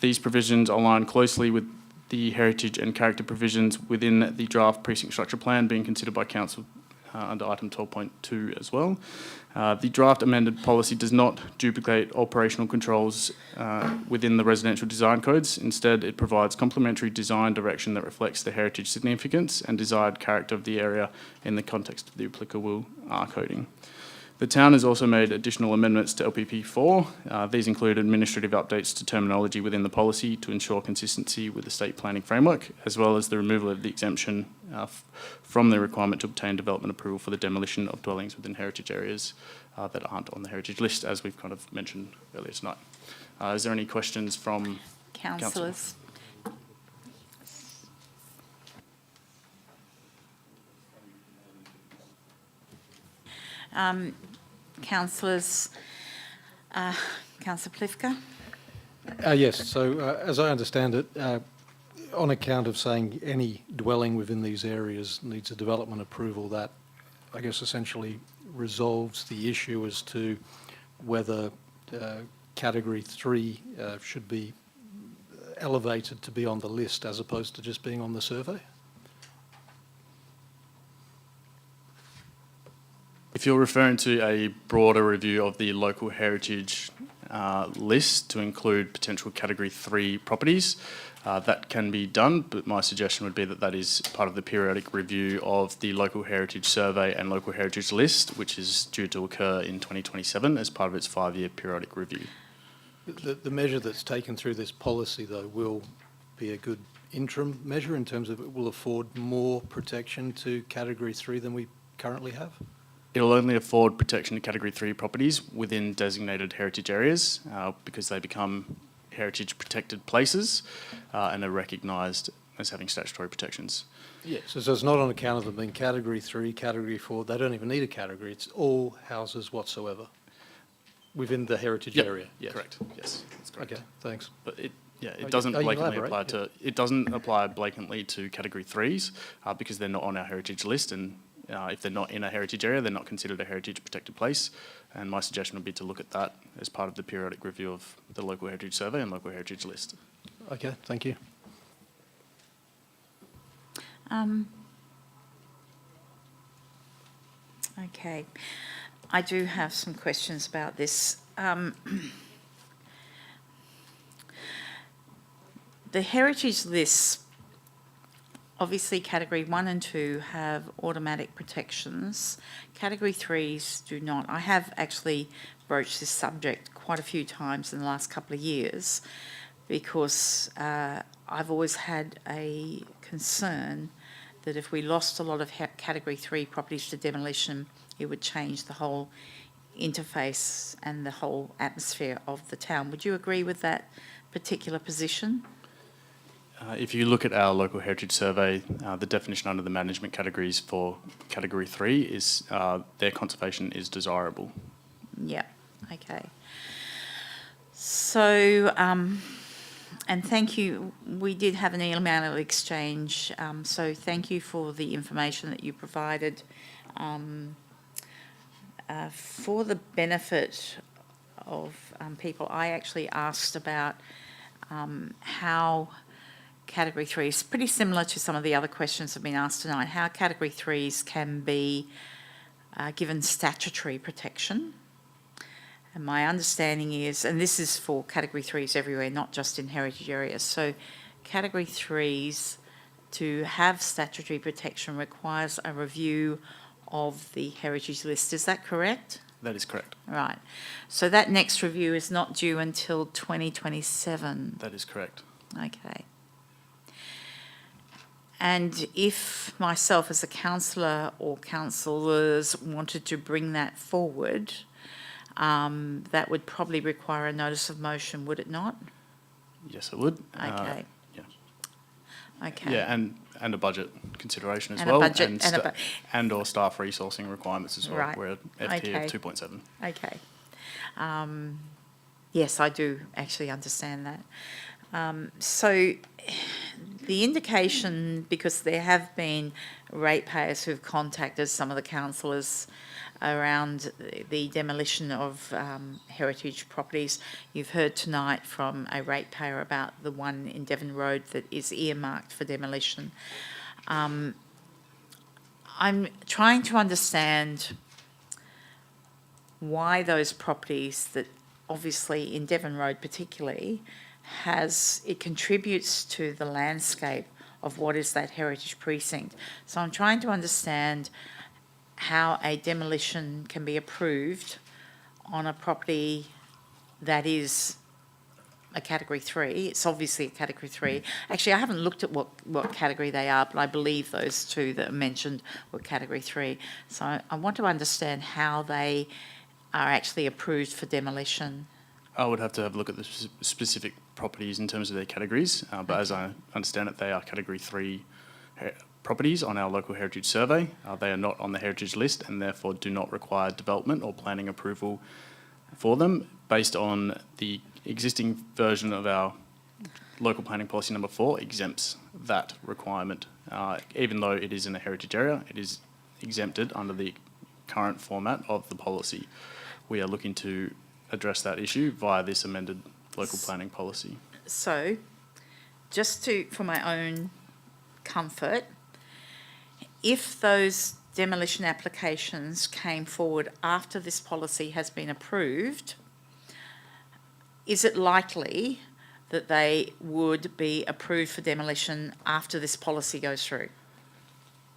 These provisions align closely with the heritage and character provisions within the draft precinct structure plan being considered by Council under item 12.2 as well. The draft amended policy does not duplicate operational controls within the residential design codes. Instead, it provides complementary design direction that reflects the heritage significance and desired character of the area in the context of the applicable coding. The town has also made additional amendments to LPP 4. These include administrative updates to terminology within the policy to ensure consistency with the state planning framework, as well as the removal of the exemption from the requirement to obtain development approval for the demolition of dwellings within heritage areas that aren't on the heritage list, as we've kind of mentioned earlier tonight. Is there any questions from Councillors? Councillors, Councillor Plifka? Yes, so as I understand it, on account of saying any dwelling within these areas needs a development approval, that I guess essentially resolves the issue as to whether category 3 should be elevated to be on the list as opposed to just being on the survey? If you're referring to a broader review of the local heritage list to include potential category 3 properties, that can be done, but my suggestion would be that that is part of the periodic review of the local heritage survey and local heritage list, which is due to occur in 2027 as part of its 5-year periodic review. The measure that's taken through this policy, though, will be a good interim measure in terms of it will afford more protection to Category 3 than we currently have? It'll only afford protection to Category 3 properties within designated heritage areas because they become heritage protected places and are recognised as having statutory protections. Yes. So it's not on account of them being Category 3, Category 4, they don't even need a category, it's all houses whatsoever within the heritage Yep, area? Yes. correct. Yes, that's correct. Okay, thanks. But it you- doesn't oh, you blatantly elaborate, apply to. It doesn't apply blatantly to Category 3s because they're not on our heritage list, and if they're not in a heritage area, they're not considered a heritage protected place. And my suggestion would be to look at that as part of the periodic review of the local heritage survey and local heritage list. Okay, thank you. Okay. I do have some questions about this. The heritage lists, obviously Category 1 and 2 have automatic protections. Category 3s do not. I have actually broached this subject quite a few times in the last couple of years because I've always had a concern that if we lost a lot of Category 3 properties to demolition, it would change the whole interface and the whole atmosphere of the town. Would you agree with that particular position? If you look at our local heritage survey, the definition under the management categories for Category 3 is their conservation is desirable. Yeah, okay. So, and thank you. We did have an email exchange, so thank you for the information that you provided. For the benefit of people, I actually asked about how Category 3 is pretty similar to some of the other questions that have been asked tonight, how Category 3s can be given statutory protection. And my understanding is, and this is for Category 3s everywhere, not just in heritage areas, so Category 3s to have statutory protection requires a review of the heritage list. Is that correct? That is correct. Right. So that next review is not due until 2027. That is correct. Okay. And if myself as a councillor or councillors wanted to bring that forward, that would probably require a notice of motion, would it not? Yes, it would. Okay. Yeah. Okay. Yeah, and a budget consideration as And a well, budget- and, and a and or staff resourcing requirements as well. Right. We're at FT Okay. of 2.7. Okay. Yes, I do actually understand that. So the indication, because there have been ratepayers who've contacted some of the councillors around the demolition of heritage properties. You've heard tonight from a ratepayer about the one in Devon Road that is earmarked for demolition. I'm trying to understand why those properties that obviously in Devon Road particularly it contributes to the landscape of what is that heritage precinct. So I'm trying to understand how a demolition can be approved on a property that is a Category 3. It's obviously a Category 3. Actually, I haven't looked at what category they are, but I believe those two that are mentioned were Category 3. So I want to understand how they are actually approved for demolition. I would have to have a look at the specific properties in terms of their categories, but as I understand it, they are Category 3 properties on our local heritage survey. They are not on the heritage list and therefore do not require development or planning approval for them. Based on the existing version of our local planning policy number 4 exempts that requirement. Even though it is in a heritage area, it is exempted under the current format of the policy. We are looking to address that issue via this amended local planning policy. So, just for my own comfort, if those demolition applications came forward after this policy has been approved, is it likely that they would be approved for demolition after this policy goes through?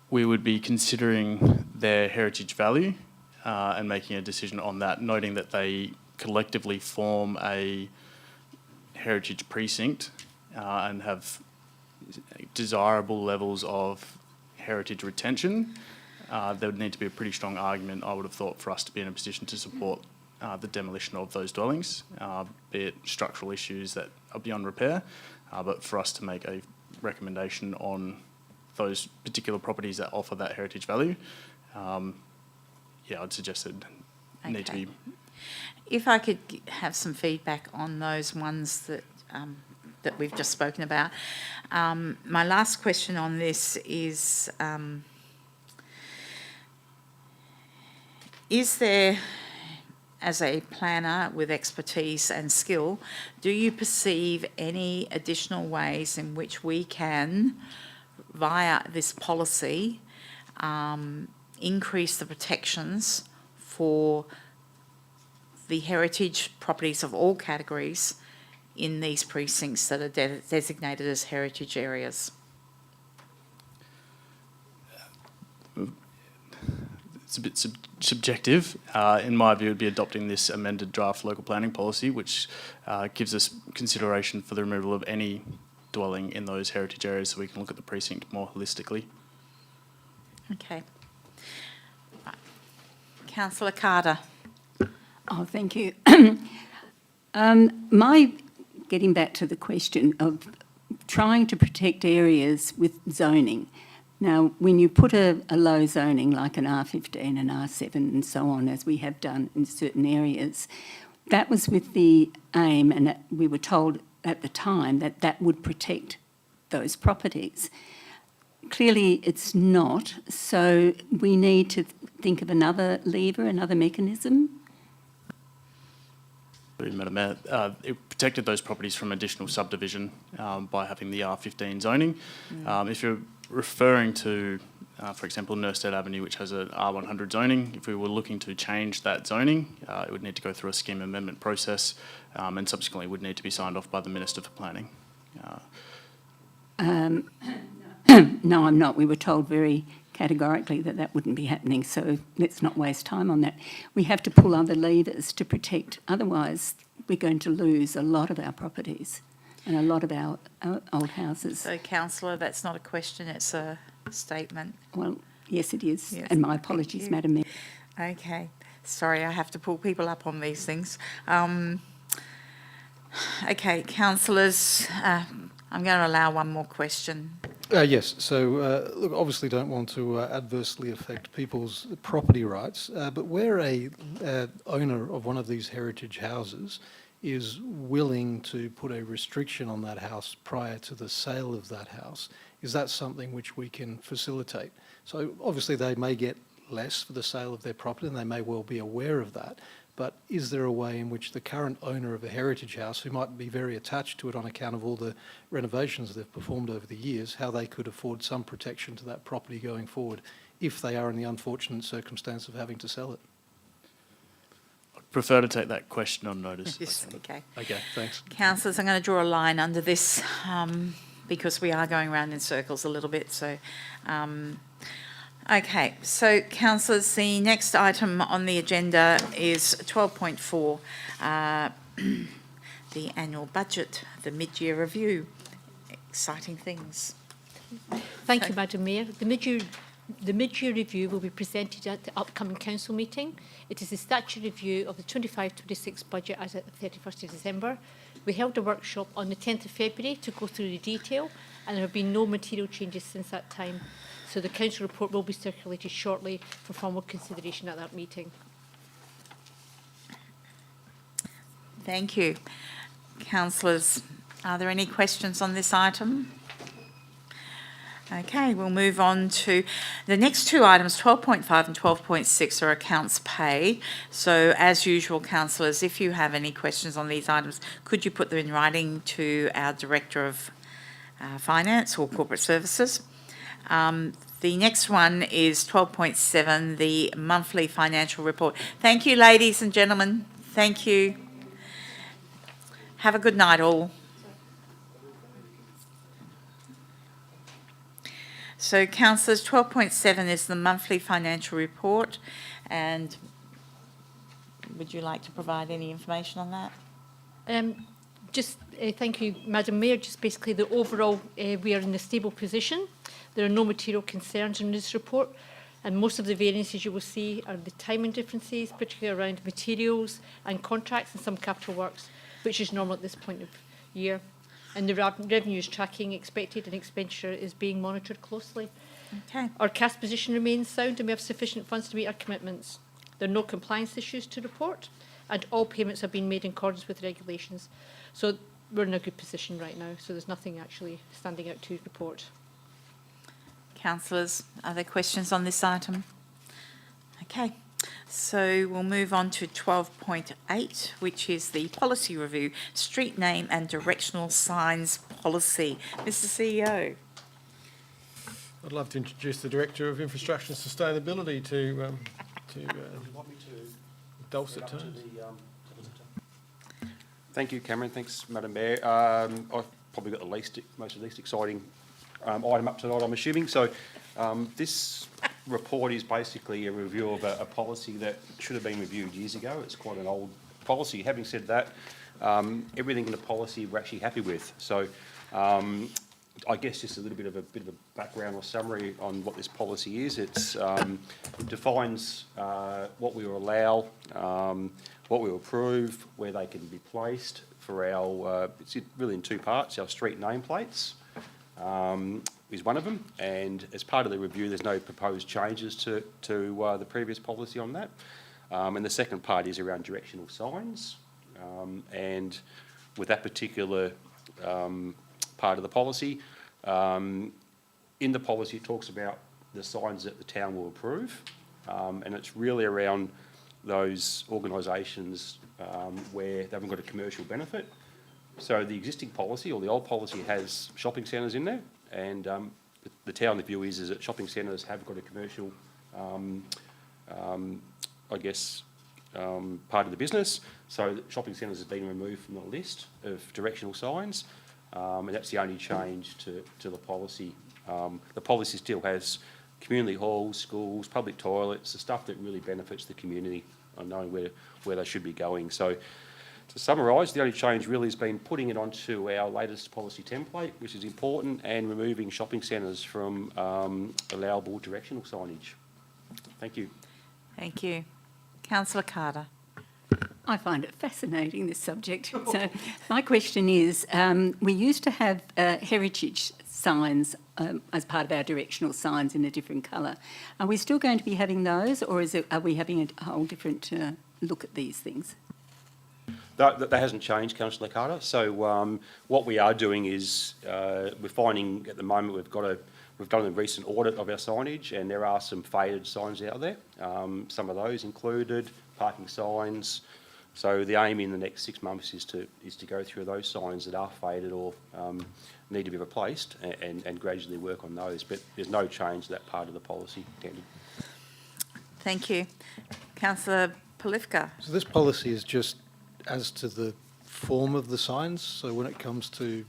We would be considering their heritage value and making a decision on that, noting that they collectively form a heritage precinct and have desirable levels of heritage retention, there would need to be a pretty strong argument, I would have thought, for us to be in a position to support the demolition of those dwellings, be it structural issues that are beyond repair, but for us to make a recommendation on those particular properties that offer that heritage value, I'd suggest it need to be. If I could have some feedback on those ones that that we've just spoken about. My last question on this is there, as a planner with expertise and skill, do you perceive any additional ways in which we can, via this policy, increase the protections for the heritage properties of all categories in these precincts that are designated as heritage areas? It's a bit subjective. In my view, it would be adopting this amended draft local planning policy, which gives us consideration for the removal of any dwelling in those heritage areas, so we can look at the precinct more holistically. Okay. Right. Councillor Carter. Oh, thank you. Getting back to the question of trying to protect areas with zoning. Now, when you put a low zoning like an R15 and R7 and so on, as we have done in certain areas, that was with the aim, and that we were told at the time that that would protect those properties. Clearly, it's not, so we need to think of another lever, another mechanism. Madam Mayor, it protected those properties from additional subdivision by having the R15 zoning. If you're referring to, for example, Nurstead Avenue, which has an R100 zoning, if we were looking to change that zoning, it would need to go through a scheme amendment process and subsequently would need to be signed off by the Minister for Planning. No, I'm not. We were told very categorically that that wouldn't be happening, so let's not waste time on that. We have to pull other levers to protect, otherwise we're going to lose a lot of our properties and a lot of our old houses. So, Councillor, that's not a question, it's a statement. Well, yes, it is, Yes, and my thank apologies, you. Madam Mayor. Okay. Sorry, I have to pull people up on these things. Okay, councillors, I'm going to allow one more question. Yes, so look, obviously don't want to adversely affect people's property rights, but where a owner of one of these heritage houses is willing to put a restriction on that house prior to the sale of that house, is that something which we can facilitate? So obviously they may get less for the sale of their property and they may well be aware of that, but is there a way in which the current owner of a heritage house, who might be very attached to it on account of all the renovations they've performed over the years, how they could afford some protection to that property going forward if they are in the unfortunate circumstance of having to sell it? I'd prefer to take that question on notice. Yes, okay. Okay, thanks. Councillors, I'm going to draw a line under this because we are going round in circles a little bit. So, okay. So, councillors, the next item on the agenda is 12.4, the annual budget, the mid-year review. Exciting things. Thank you, Madam Mayor. The mid-year review will be presented at the upcoming council meeting. It is a statutory review of the 25-26 budget as at the 31st of December. We held a workshop on the 10th of February to go through the detail, and there have been no material changes since that time. So the council report will be circulated shortly for formal consideration at that meeting. Thank you. Councillors, are there any questions on this item? Okay, we'll move on to the next two items, 12.5 and 12.6 are accounts pay. So as usual, councillors, if you have any questions on these items, could you put them in writing to our Director of Finance or Corporate Services? The next one is 12.7, the monthly financial report. Thank you, ladies and gentlemen. Thank you. Have a good night, all. So, councillors, 12.7 is the monthly financial report, and would you like to provide any information on that? Just thank you, Madam Mayor. Just basically the overall, we are in a stable position. There are no material concerns in this report, and most of the variances you will see are the timing differences, particularly around materials and contracts and some capital works, which is normal at this point of year. And the revenue is tracking expected and expenditure is being monitored closely. Okay. Our cash position remains sound and we have sufficient funds to meet our commitments. There are no compliance issues to report, and all payments have been made in accordance with regulations. So we're in a good position right now, so there's nothing actually standing out to report. Councillors, are there questions on this item? Okay, so we'll move on to 12.8, which is the policy review, street name and directional signs policy. Mr. CEO. I'd love to introduce the Director of Infrastructure and Sustainability to dulcet tones. Thank you, Cameron. Thanks, Madam Mayor. I've probably got the least exciting item up tonight, I'm assuming. So this report is basically a review of a policy that should have been reviewed years ago. It's quite an old policy. Having said that, everything in the policy we're actually happy with. So I guess just a little bit of a background or summary on what this policy is. It defines what we will allow, what we will approve, where they can be placed for our. It's really in two parts. Our street nameplates is one of them, and as part of the review, there's no proposed changes to the previous policy on that. And the second part is around directional signs, and with that particular part of the policy. In the policy, it talks about the signs that the town will approve, and it's really around those organisations where they haven't got a commercial benefit. So the existing policy, or the old policy, has shopping centres in there, and the town, the view is that shopping centres have got a commercial, I guess, part of the business. So shopping centres have been removed from the list of directional signs. And that's the only change to the policy. The policy still has community halls, schools, public toilets, the stuff that really benefits the community on knowing where they should be going. So to summarise, the only change really has been putting it onto our latest policy template, which is important, and removing shopping centres from allowable directional signage. Thank you. Thank you. Councillor Carter. I find it fascinating, this subject. So my question is, we used to have heritage signs as part of our directional signs in a different colour. Are we still going to be having those, or are we having a whole different look at these things? That hasn't changed, Councillor Carter. So what we are doing is we're finding at the moment we've done a recent audit of our signage, and there are some faded signs out there. Some of those included parking signs. So the aim in the next 6 months is to go through those signs that are faded or need to be replaced and gradually work on those. But there's no change to that part of the policy, Tandy. Thank you. Councillor Polifka. So this policy is just as to the form of the signs. So when it comes to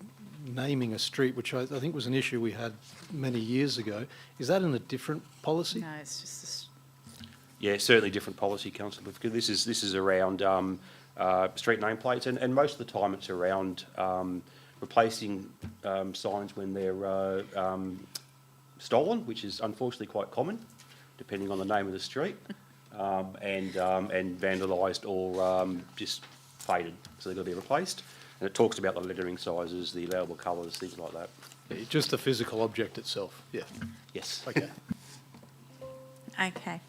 naming a street, which I think was an issue we had many years ago, is that in a different policy? No, it's just Yeah, certainly different policy, Councillor, because this is around street nameplates, and most of the time it's around replacing signs when they're stolen, which is unfortunately quite common, depending on the name of the street, and vandalised or just faded, so they've got to be replaced. And it talks about the lettering sizes, the allowable colours, things like that. Yeah, just the physical object itself. Yeah. Yes. Okay. okay.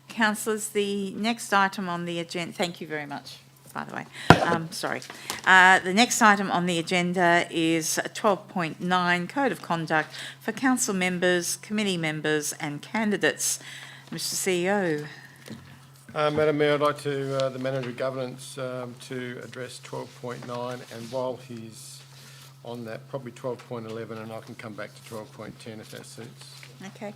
Councillors, the next item on the agenda, thank you very much, by the way. Sorry. The next item on the agenda is 12.9, Code of Conduct for Council members, committee members and candidates. Mr CEO. Madam Mayor, I'd like to, the Manager of Governance, to address 12.9, and while he's on that, probably 12.11, and I can come back to 12.10 if that suits. Okay.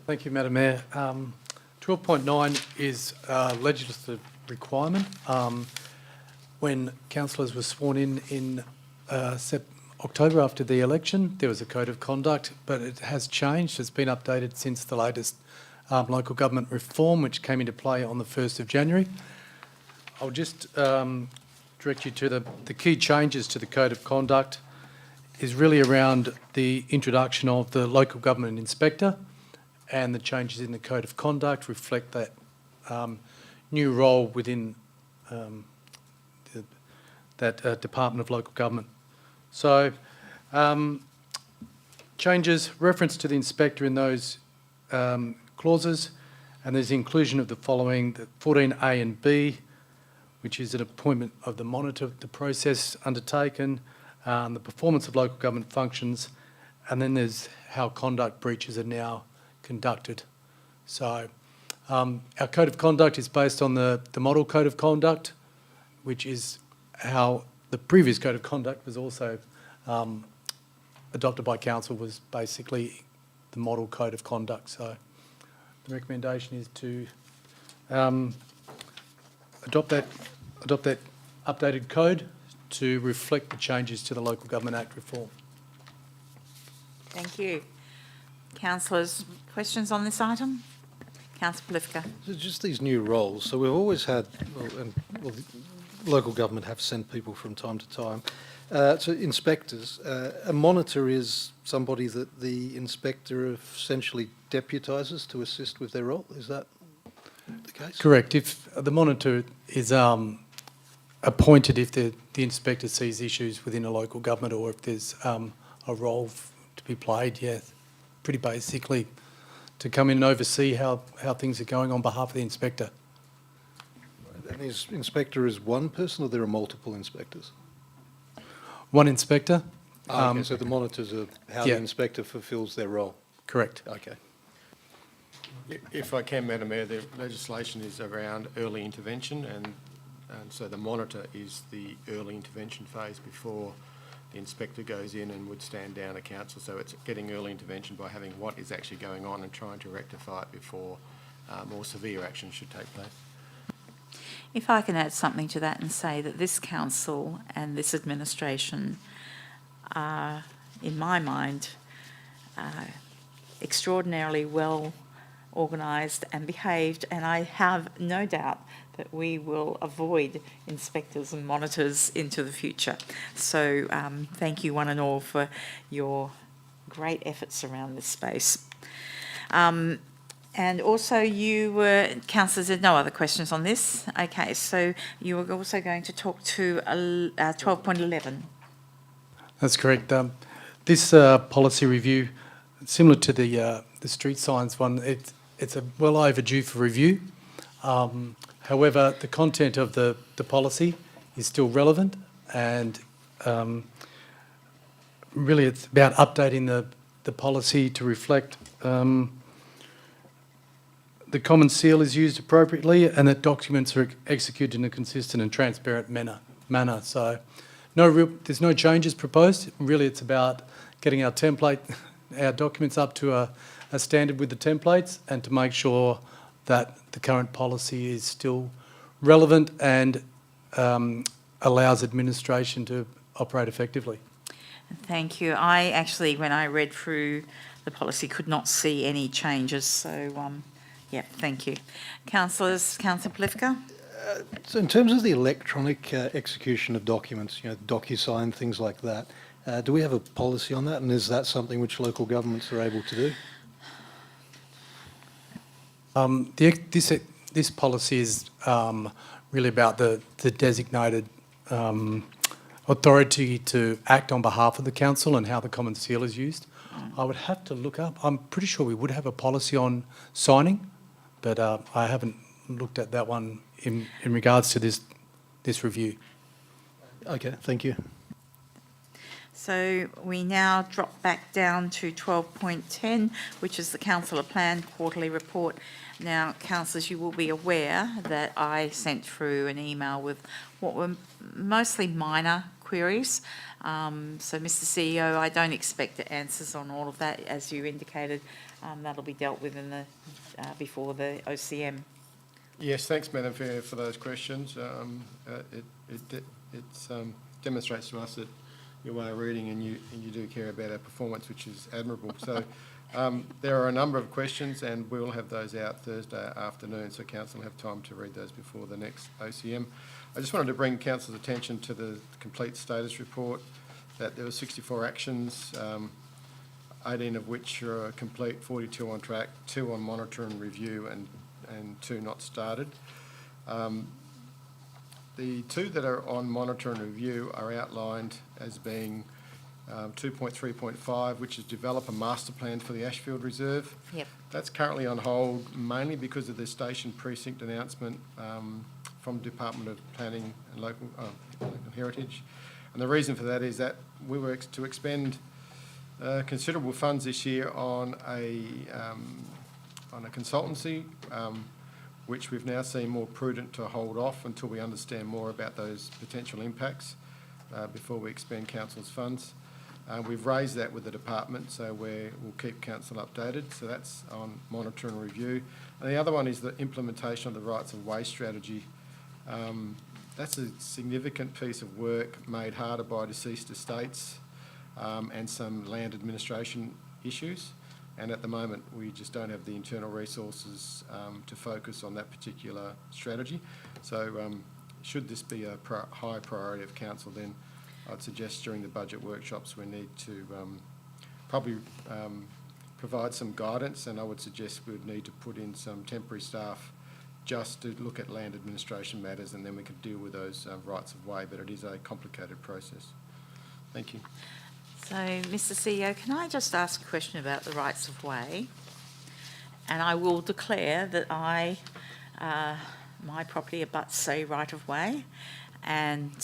Thank you, Madam Mayor. 12.9 is a legislative requirement. When councillors were sworn in October after the election, there was a code of conduct, but it has changed. It's been updated since the latest local government reform, which came into play on the 1st of January. I'll just direct you to the key changes to the Code of Conduct is really around the introduction of the local government inspector, and the changes in the Code of Conduct reflect that new role within that Department of Local Government. So changes, reference to the inspector in those clauses, and there's the inclusion of the following, the 14A and B, which is an appointment of the monitor, the process undertaken, the performance of local government functions, and then there's how conduct breaches are now conducted. So our Code of Conduct is based on the Model Code of Conduct, which is how the previous Code of Conduct was also adopted by Council, was basically the Model Code of Conduct. So the recommendation is to adopt that updated code to reflect the changes to the Local Government Act reform. Thank you. Councillors, questions on this item? Councillor Plifka. So just these new roles. So we've always had, local government have sent people from time to time. So inspectors, a monitor is somebody that the inspector essentially deputises to assist with their role. Is that the case? Correct. If the monitor is appointed if the inspector sees issues within a local government, or if there's a role to be played, yeah, pretty basically to come in and oversee how things are going on behalf of the inspector. And is inspector is one person, or there are multiple inspectors? One inspector. Okay, so the monitors are how the inspector fulfills their role? Correct. Okay. If I can, Madam Mayor, the legislation is around early intervention, and so the monitor is the early intervention phase before the inspector goes in and would stand down a council. So it's getting early intervention by having what is actually going on and trying to rectify it before more severe action should take place. If I can add something to that and say that this council and this administration are, in my mind, extraordinarily well organised and behaved, and I have no doubt that we will avoid inspectors and monitors into the future. So thank you one and all for your great efforts around this space. And also you were, councillors, there's no other questions on this. Okay, so you were also going to talk to 12.11. That's correct. This policy review, similar to the street signs one, it's a well overdue for review. However, the content of the policy is still relevant, and really it's about updating the policy to reflect the common seal is used appropriately, and that documents are executed in a consistent and transparent manner. So there's no changes proposed. Really, it's about getting our documents up to a standard with the templates, and to make sure that the current policy is still relevant and allows administration to operate effectively. Thank you. I actually, when I read through the policy, could not see any changes. So, yeah, thank you. Councillors, Councillor Plifka? So in terms of the electronic execution of documents, DocuSign, things like that, do we have a policy on that, and is that something which local governments are able to do? This policy is really about the designated authority to act on behalf of the council and how the common seal is used. I would have to look up. I'm pretty sure we would have a policy on signing, but I haven't looked at that one in regards to this review. Okay, thank you. So we now drop back down to 12.10, which is the Councillor Plan Quarterly Report. Now, councillors, you will be aware that I sent through an email with what were mostly minor queries. So, Mr. CEO, I don't expect answers on all of that, as you indicated. That'll be dealt with in the before the OCM. Yes, thanks, Madam Chair, for those questions. It demonstrates to us that your way of reading and you do care about our performance, which is admirable. So there are a number of questions, and we'll have those out Thursday afternoon, so council will have time to read those before the next OCM. I just wanted to bring council's attention to the complete status report, that there were 64 actions, 18 of which are complete, 42 on track, 2 on monitor and review, and 2 not started. The 2 that are on monitor and review are outlined as being 2.3.5, which is develop a master plan for the Ashfield Reserve. Yep. That's currently on hold, mainly because of the station precinct announcement from Department of Planning and Local Heritage. And the reason for that is that we were to expend considerable funds this year on a consultancy, which we've now seen more prudent to hold off until we understand more about those potential impacts before we expend council's funds. We've raised that with the department, so we'll keep council updated. So that's on monitor and review. And the other one is the implementation of the rights of way strategy. That's a significant piece of work made harder by deceased estates and some land administration issues. And at the moment, we just don't have the internal resources to focus on that particular strategy. So should this be a high priority of council, then I'd suggest during the budget workshops we need to probably provide some guidance, and I would suggest we would need to put in some temporary staff just to look at land administration matters, and then we could deal with those rights of way, but it is a complicated process. Thank you. So, Mr CEO, can I just ask a question about the rights of way? And I will declare that my property abuts a right of way, and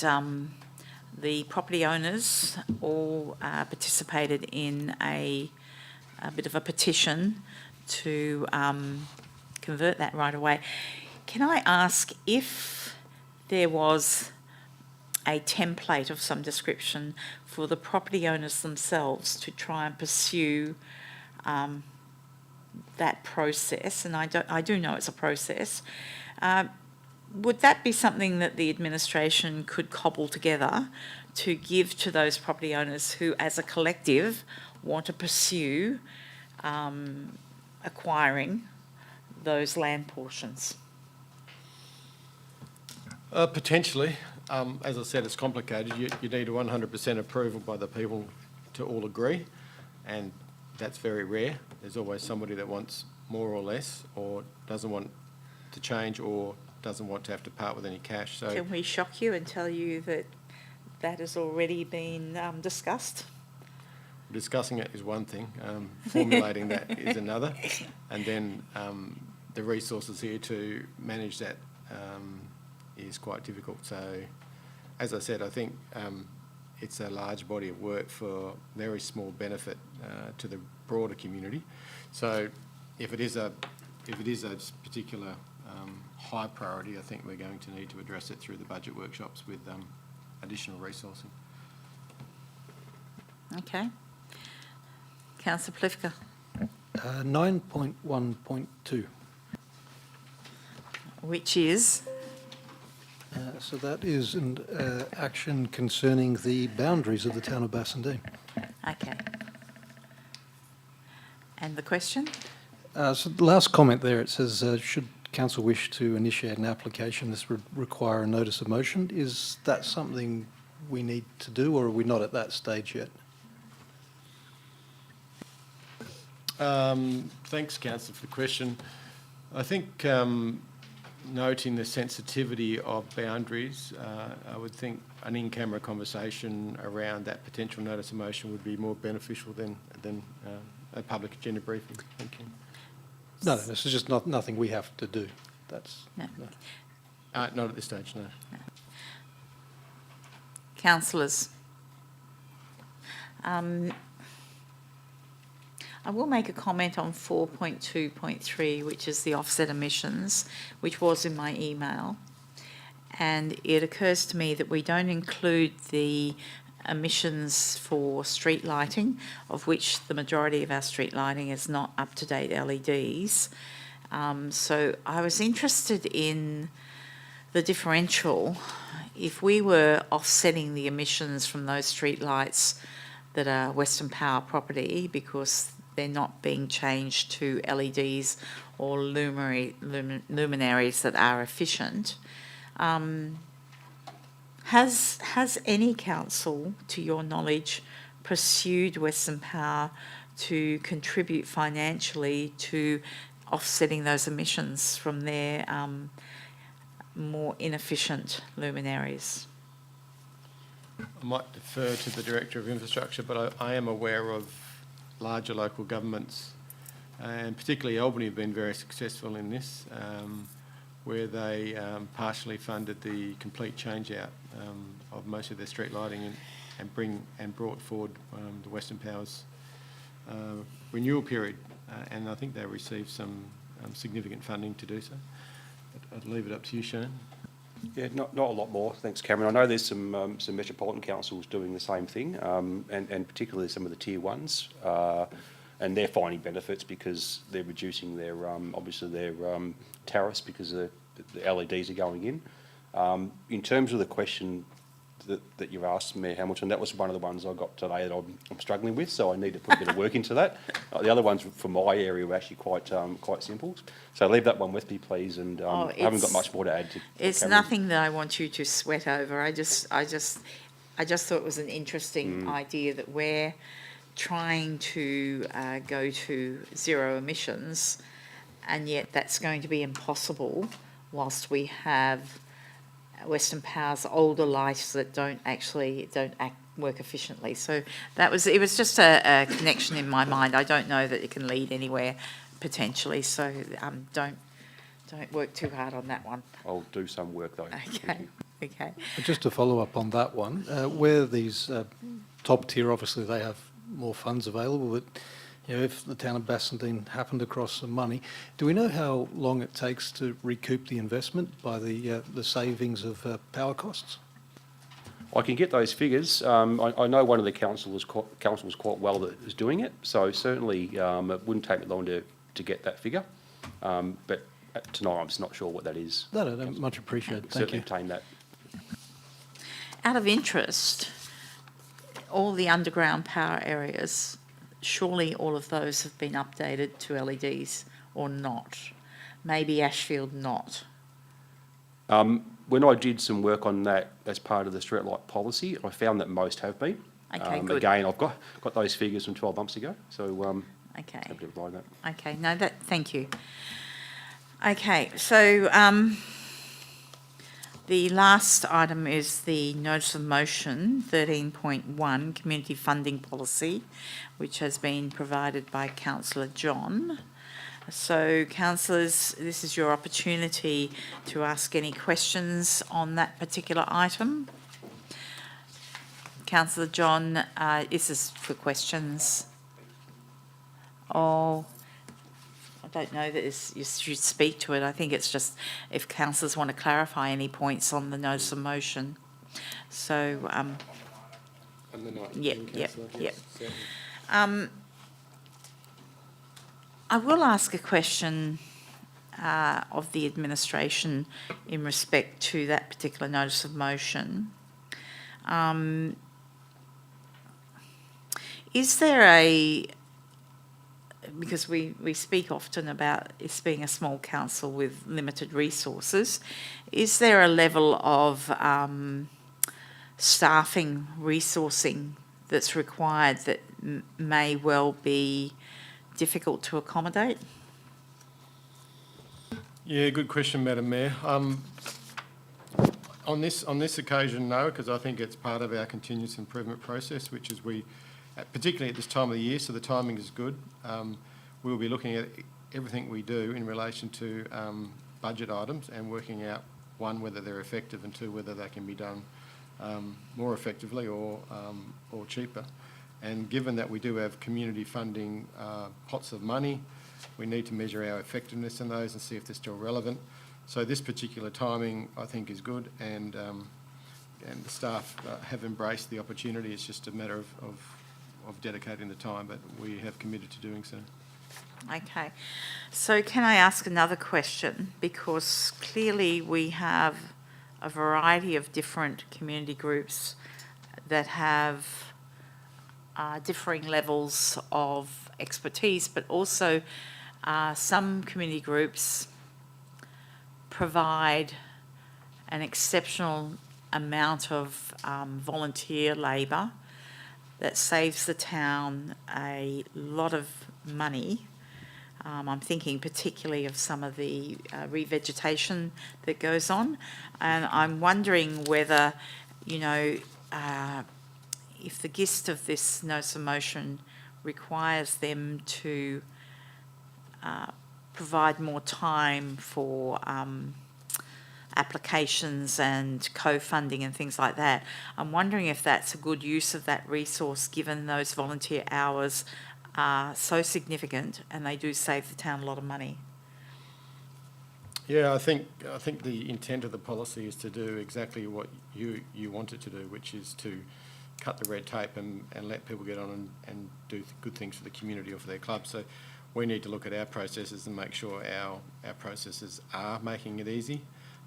the property owners all participated in a bit of a petition to convert that right of way. Can I ask if there was a template of some description for the property owners themselves to try and pursue that process? And I do know it's a process. Would that be something that the administration could cobble together to give to those property owners who, as a collective, want to pursue acquiring those land portions? Potentially. As I said, it's complicated. You need 100% approval by the people to all agree, and that's very rare. There's always somebody that wants more or less, or doesn't want to change, or doesn't want to have to part with any cash. So can we shock you and tell you that that has already been discussed? discussing it is one thing, formulating that is another, and then the resources here to manage that is quite difficult. So, as I said, I think it's a large body of work for very small benefit to the broader community. So, if it is a particular high priority, I think we're going to need to address it through the budget workshops with additional resourcing. Okay. Councillor Plivka. 9.1.2. Which is? So that is an action concerning the boundaries of the town of Bassendean. Okay. And the question? So the last comment there, it says, should council wish to initiate an application, this would require a notice of motion. Is that something we need to do, or are we not at that stage yet? Thanks, Councillor, for the question. I think noting the sensitivity of boundaries, I would think an in-camera conversation around that potential notice of motion would be more beneficial than a public agenda briefing. Thank you. No, this is just nothing we have to do. That's No. Not at this stage, no. Councillors. I will make a comment on 4.2.3, which is the offset emissions, which was in my email. And it occurs to me that we don't include the emissions for street lighting, of which the majority of our street lighting is not up-to-date LEDs. So I was interested in the differential. If we were offsetting the emissions from those street lights that are Western Power property, because they're not being changed to LEDs or luminaries that are efficient, Has any council, to your knowledge, pursued Western Power to contribute financially to offsetting those emissions from their more inefficient luminaries? I might defer to the Director of Infrastructure, but I am aware of larger local governments, and particularly Albany have been very successful in this, where they partially funded the complete change-out of most of their street lighting and brought forward the Western Power's renewal period, and I think they received some significant funding to do so. But I'd leave it up to you, Shane. Yeah, not a lot more. Thanks, Cameron. I know there's some metropolitan councils doing the same thing, and particularly some of the tier ones, and they're finding benefits because they're reducing their obviously their tariffs because the LEDs are going in. In terms of the question that you've asked, Mayor Hamilton, that was one of the ones I got today that I'm struggling with, so I need to put a bit of work into that. The other ones from my area were actually quite simple. So leave that one with me, please, and I haven't got much more to add to It's Cameron. nothing that I want you to sweat over. I just thought it was an interesting idea that we're trying to go to zero emissions, and yet that's going to be impossible whilst we have Western Power's older lights that don't work efficiently. So it was just a connection in my mind. I don't know that it can lead anywhere potentially. So don't work too hard on that one. I'll do some work though. Okay. Just to follow up on that one, where these top tier, obviously they have more funds available, but if the town of Bassendean happened across some money, do we know how long it takes to recoup the investment by the savings of power costs? I can get those figures. I know one of the councils quite well that is doing it, so certainly it wouldn't take me long to get that figure. But tonight I'm just not sure what that is. No, much appreciated. Thank Certainly you. obtain that. Out of interest, all the underground power areas, surely all of those have been updated to LEDs or not? Maybe Ashfield not. When I did some work on that as part of the streetlight policy, I found that most have been. Okay, good. Again, I've got those figures from 12 months ago, so Okay. happy to provide that. Okay, no, thank you. Okay, so the last item is the notice of motion, 13.1, community funding policy, which has been provided by Councillor John. So, councillors, this is your opportunity to ask any questions on that particular item. Councillor John, this is for questions. Oh, I don't know that you should speak to it. I think it's just if councillors want to clarify any points on the notice of motion. So, yep. I will ask a question of the administration in respect to that particular notice of motion. Is there because we speak often about this being a small council with limited resources, is there a level of staffing, resourcing that's required that may well be difficult to accommodate? Yeah, good question, Madam Mayor. On this occasion, no, because I think it's part of our continuous improvement process, which is particularly at this time of the year, so the timing is good. We'll be looking at everything we do in relation to budget items and working out, one, whether they're effective, and two, whether they can be done more effectively or cheaper. And given that we do have community funding pots of money, we need to measure our effectiveness in those and see if they're still relevant. So this particular timing, I think, is good, and the staff have embraced the opportunity. It's just a matter of dedicating the time, but we have committed to doing so. Okay. So can I ask another question? Because clearly we have a variety of different community groups that have differing levels of expertise, but also some community groups provide an exceptional amount of volunteer labour that saves the town a lot of money. I'm thinking particularly of some of the revegetation that goes on, and I'm wondering whether, you know, if the gist of this notice of motion requires them to provide more time for applications and co-funding and things like that. I'm wondering if that's a good use of that resource, given those volunteer hours are so significant and they do save the town a lot of money. Yeah, I think the intent of the policy is to do exactly what you want it to do, which is to cut the red tape and let people get on and do good things for the community or for their club. So we need to look at our processes and make sure our processes are making it easy,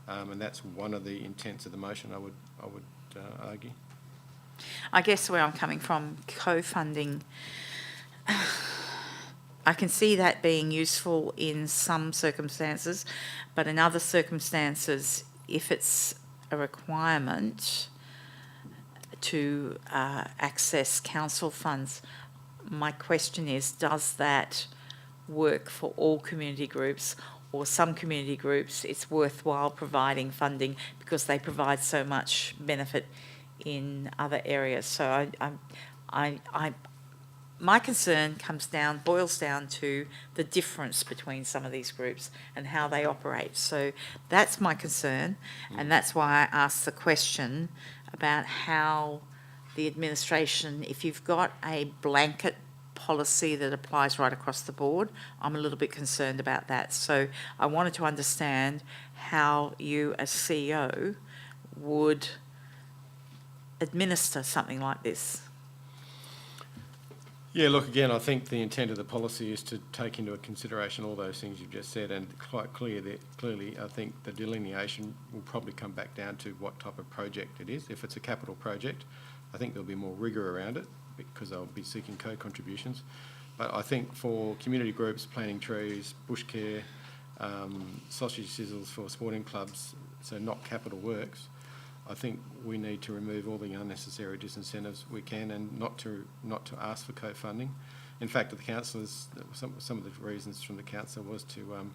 and that's one of the intents of the motion, I would argue. I guess where I'm coming from, co-funding, I can see that being useful in some circumstances, but in other circumstances, if it's a requirement to access council funds, my question is, does that work for all community groups, or some community groups it's worthwhile providing funding because they provide so much benefit in other areas? So my concern boils down to the difference between some of these groups and how they operate. So that's my concern, and that's why I asked the question about how the administration, if you've got a blanket policy that applies right across the board, I'm a little bit concerned about that. So I wanted to understand how you as CEO would administer something like this. Yeah, look, again, I think the intent of the policy is to take into consideration all those things you've just said, and quite clearly, I think the delineation will probably come back down to what type of project it is. If it's a capital project, I think there'll be more rigour around it because they'll be seeking co-contributions. But I think for community groups, planting trees, bush care, sausage sizzles for sporting clubs, so not capital works, I think we need to remove all the unnecessary disincentives we can, and not to ask for co-funding. In fact, the councillors, some of the reasons from the council was to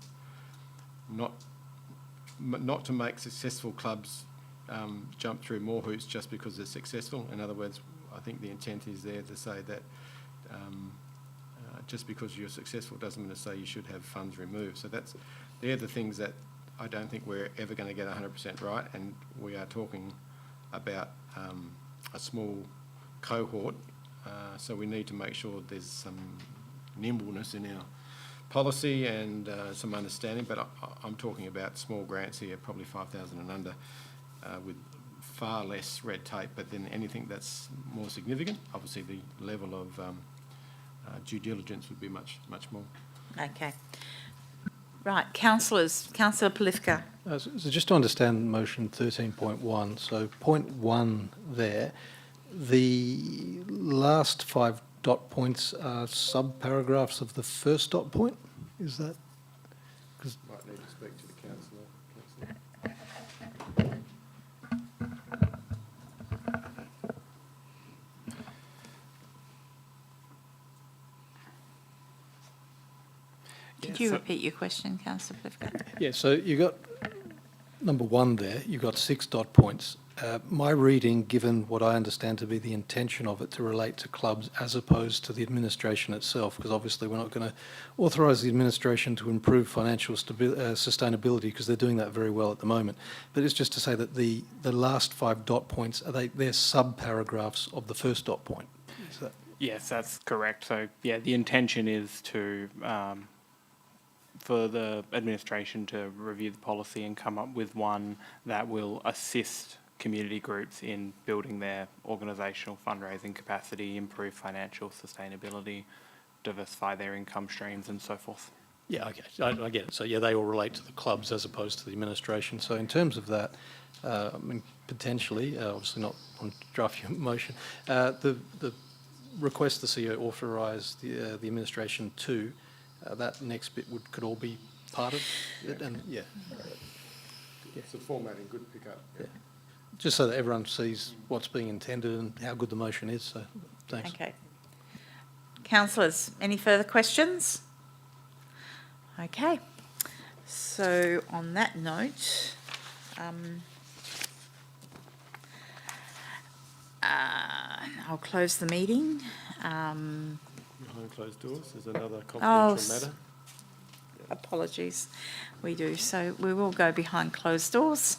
not to make successful clubs jump through more hoops just because they're successful. In other words, I think the intent is there to say that just because you're successful doesn't mean to say you should have funds removed. So they're the things that I don't think we're ever going to get 100% right, and we are talking about a small cohort, so we need to make sure there's some nimbleness in our policy and some understanding, but I'm talking about small grants here, probably 5,000 and under, with far less red tape, but then anything that's more significant, obviously the level of due diligence would be much more. Okay. Right, councillors. Councillor Polifka. So just to understand motion 13.1, so point 1 there, the last 5 dot points are sub-paragraphs of the first dot point? Is that? Might need to speak to the councillor. Could you repeat your question, Councillor Polifka? Yeah, so you got number 1 there, you got 6 dot points. My reading, given what I understand to be the intention of it to relate to clubs as opposed to the administration itself, because obviously we're not going to authorise the administration to improve financial sustainability, because they're doing that very well at the moment. But it's just to say that the last 5 dot points, they're sub-paragraphs of the first dot point. Is that? Yes, that's correct. So, yeah, the intention is to for the administration to review the policy and come up with one that will assist community groups in building their organisational fundraising capacity, improve financial sustainability, diversify their income streams and so forth. Yeah, okay, I get it. So, yeah, they all relate to the clubs as opposed to the administration. So in terms of that, I mean, potentially, obviously not on draft your motion, the request the CEO authorise the administration to, that next bit could all be part of it, and yeah. It's a formatting, good pick up. Yeah. Just so that everyone sees what's being intended and how good the motion is, so thanks. Okay. Councillors, any further questions? Okay. So on that note, I'll close the meeting. Behind closed doors, there's another Oh, confidential matter. apologies. We do. So we will go behind closed doors.